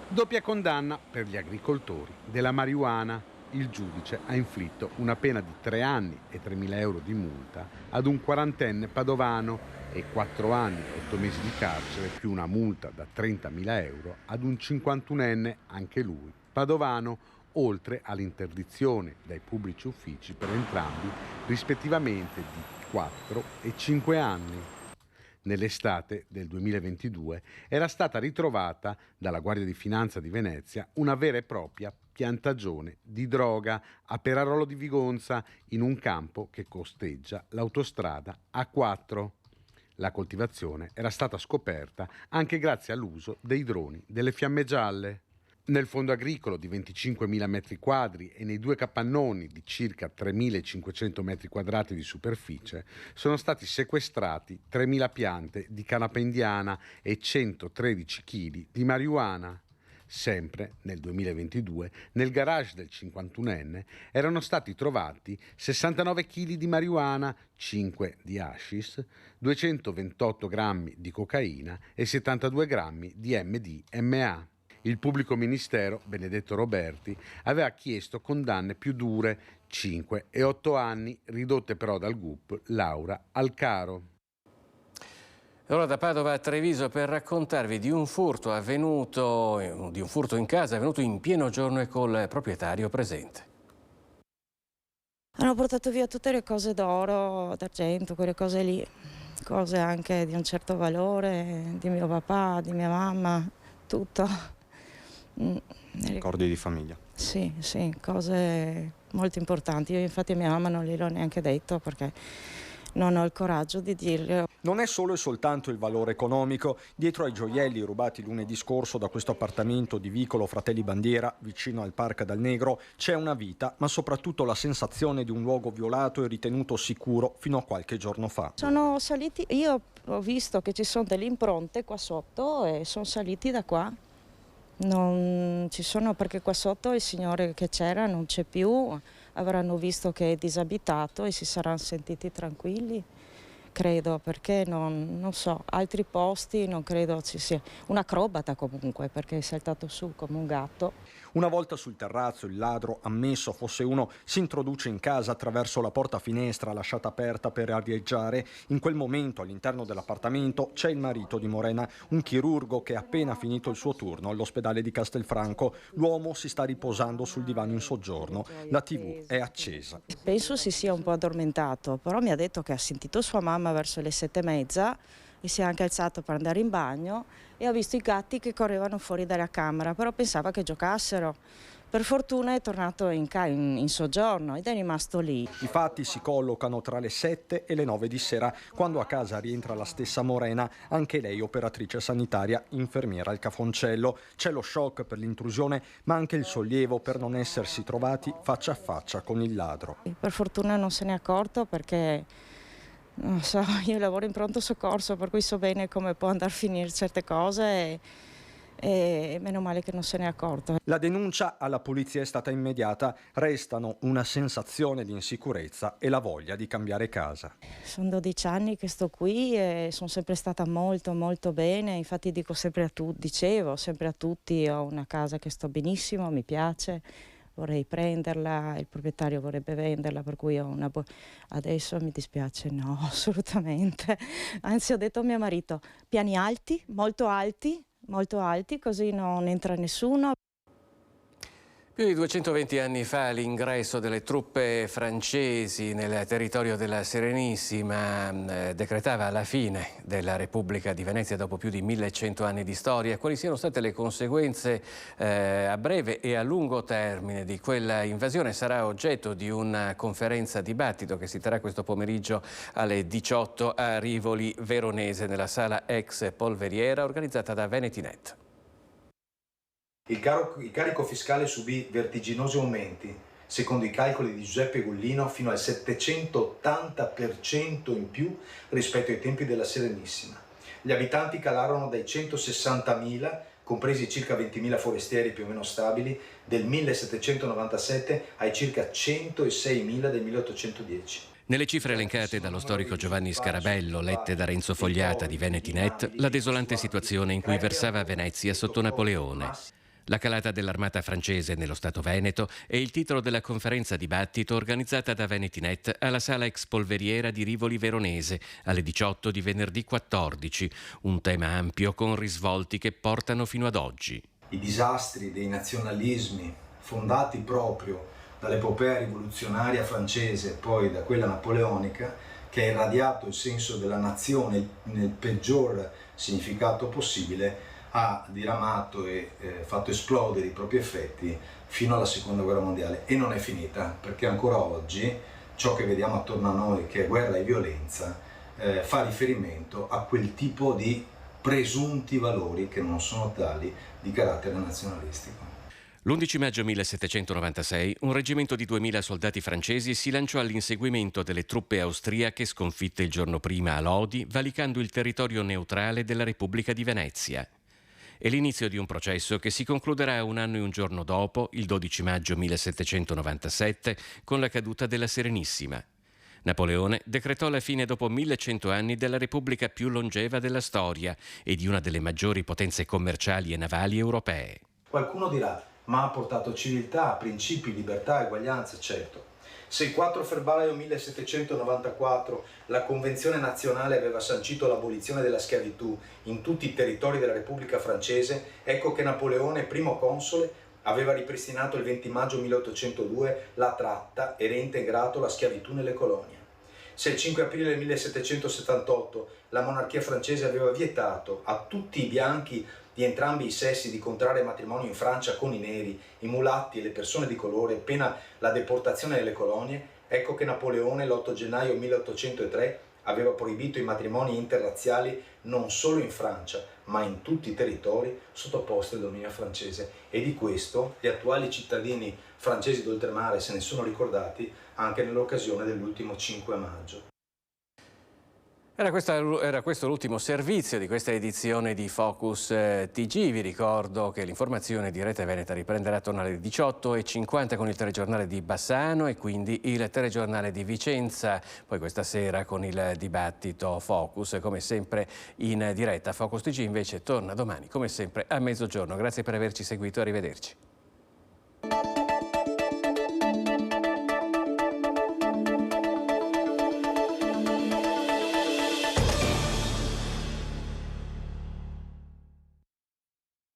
Doppia condanna per gli agricoltori della marijuana. Il giudice ha inflitto una pena di 3 anni e 3.000 euro di multa ad un 40enne padovano e 4 anni e 8 mesi di carcere più una multa da 30.000 euro ad un 51enne, anche lui padovano, oltre all'interdizione dai pubblici uffici per entrambi, rispettivamente di 4 e 5 anni. Nell'estate del 2022 era stata ritrovata dalla Guardia di Finanza di Venezia una vera e propria piantagione di droga a Perarolo di Vigonza, in un campo che costeggia l'autostrada A4. La coltivazione era stata scoperta anche grazie all'uso dei droni delle Fiamme Gialle. Nel fondo agricolo di 25.000 metri quadri e nei 2 capannoni di circa 3.500 metri quadrati di superficie sono stati sequestrati 3.000 piante di canapa indiana e 113 kg di marijuana. Sempre nel 2022, nel garage del 51enne erano stati trovati 69 kg di marijuana, 5 di hashish, 228 grammi di cocaina e 72 grammi di MDMA. Il pubblico ministero, Benedetto Roberti, aveva chiesto condanne più dure, 5 e 8 anni, ridotte però dal GUP Laura Alcaro. Ora da Padova a Treviso per raccontarvi di un furto in casa avvenuto in pieno giorno e col proprietario presente. Hanno portato via tutte le cose d'oro, d'argento, quelle cose lì, cose anche di un certo valore, di mio papà, di mia mamma, tutto. Ricordi di famiglia? Sì, cose molto importanti. Io infatti a mia mamma non gliel'ho neanche detto perché non ho il coraggio di dirle. Non è solo e soltanto il valore economico. Dietro ai gioielli rubati lunedì scorso da questo appartamento di Vicolo Fratelli Bandiera, vicino al Parco dal Negro, c'è una vita, ma soprattutto la sensazione di un luogo violato e ritenuto sicuro fino a qualche giorno fa. Sono saliti, io ho visto che ci sono delle impronte qua sotto e sono saliti da qua. Non ci sono, perché qua sotto il signore che c'era non c'è più, avranno visto che è disabitato e si saranno sentiti tranquilli, credo, perché non so, altri posti non credo ci sia. Un acrobata comunque, perché è saltato su come un gatto. Una volta sul terrazzo il ladro, ammesso fosse uno, si introduce in casa attraverso la porta finestra lasciata aperta per arieggiare. In quel momento all'interno dell'appartamento c'è il marito di Morena, un chirurgo che ha appena finito il suo turno all'ospedale di Castelfranco. L'uomo si sta riposando sul divano in soggiorno, la TV è accesa. Penso si sia un po' addormentato, però mi ha detto che ha sentito sua mamma verso le 7:30 e si è anche alzato per andare in bagno e ha visto i gatti che correvano fuori dalla camera, però pensava che giocassero. Per fortuna è tornato in soggiorno ed è rimasto lì. I fatti si collocano tra le 7 e le 9 di sera, quando a casa rientra la stessa Morena, anche lei operatrice sanitaria, infermiera al Cafoncello. C'è lo shock per l'intrusione, ma anche il sollievo per non essersi trovati faccia a faccia con il ladro. Per fortuna non se n'è accorto, perché non so, io lavoro in pronto soccorso, per cui so bene come può andare a finire certe cose e meno male che non se n'è accorto. La denuncia alla polizia è stata immediata, restano una sensazione di insicurezza e la voglia di cambiare casa. Sono 12 anni che sto qui e sono sempre stata molto molto bene, infatti dicevo sempre a tutti, ho una casa che sto benissimo, mi piace. Vorrei prenderla, il proprietario vorrebbe venderla, per cui adesso mi dispiace, no, assolutamente. Anzi, ho detto a mio marito, piani alti, molto alti, così non entra nessuno. Più di 220 anni fa l'ingresso delle truppe francesi nel territorio della Serenissima decretava la fine della Repubblica di Venezia dopo più di 1100 anni di storia. Quali siano state le conseguenze a breve e a lungo termine di quella invasione sarà oggetto di una conferenza dibattito che si terrà questo pomeriggio alle 18 a Rivoli Veronese nella sala ex Polveriera organizzata da Venetinet. Il carico fiscale subì vertiginosi aumenti, secondo i calcoli di Giuseppe Gullino fino al 780% in più rispetto ai tempi della Serenissima. Gli abitanti calarono dai 160.000, compresi circa 20.000 forestieri più o meno stabili, del 1797 ai circa 106.000 del 1810. Nelle cifre elencate dallo storico Giovanni Scarabello, lette da Renzo Fogliata di Venetinet, la desolante situazione in cui versava Venezia sotto Napoleone. La calata dell'armata francese nello Stato Veneto è il titolo della conferenza dibattito organizzata da Venetinet alla sala ex Polveriera di Rivoli Veronese alle 18 di venerdì 14, un tema ampio con risvolti che portano fino ad oggi. I disastri dei nazionalismi fondati proprio dall'epopea rivoluzionaria francese e poi da quella napoleonica, che ha irradiato il senso della nazione nel peggior significato possibile, ha diramato e fatto esplodere i propri effetti fino alla Seconda Guerra Mondiale. E non è finita, perché ancora oggi ciò che vediamo attorno a noi, che è guerra e violenza, fa riferimento a quel tipo di presunti valori che non sono tali, di carattere nazionalistico. L'11 maggio 1796 un reggimento di 2000 soldati francesi si lanciò all'inseguimento delle truppe austriache sconfitte il giorno prima a Lodi, valicando il territorio neutrale della Repubblica di Venezia. È l'inizio di un processo che si concluderà un anno e un giorno dopo, il 12 maggio 1797, con la caduta della Serenissima. Napoleone decretò la fine dopo 1100 anni della Repubblica più longeva della storia e di una delle maggiori potenze commerciali e navali europee. Qualcuno dirà, ma ha portato civiltà, principi, libertà, eguaglianza, certo. Se il 4 febbraio 1794 la Convenzione nazionale aveva sancito l'abolizione della schiavitù in tutti i territori della Repubblica francese, ecco che Napoleone, primo console, aveva ripristinato il 20 maggio 1802 la tratta e reintegrato la schiavitù nelle colonie. Se il 5 aprile 1778 la monarchia francese aveva vietato a tutti i bianchi di entrambi i sessi di contrarre matrimonio in Francia con i neri, i mulatti e le persone di colore, pena la deportazione nelle colonie, ecco che Napoleone l'8 gennaio 1803 aveva proibito i matrimoni interrazziali non solo in Francia, ma in tutti i territori sottoposti al dominio francese. E di questo gli attuali cittadini francesi d'oltremare se ne sono ricordati anche nell'occasione dell'ultimo 5 maggio. Era questo l'ultimo servizio di questa edizione di Focus TG. Vi ricordo che l'informazione di Rete Veneta riprenderà attorno alle 18:50 con il telegiornale di Bassano e quindi il telegiornale di Vicenza. Poi questa sera con il dibattito Focus, come sempre in diretta. Focus TG invece torna domani, come sempre, a mezzogiorno. Grazie per averci seguito, arrivederci.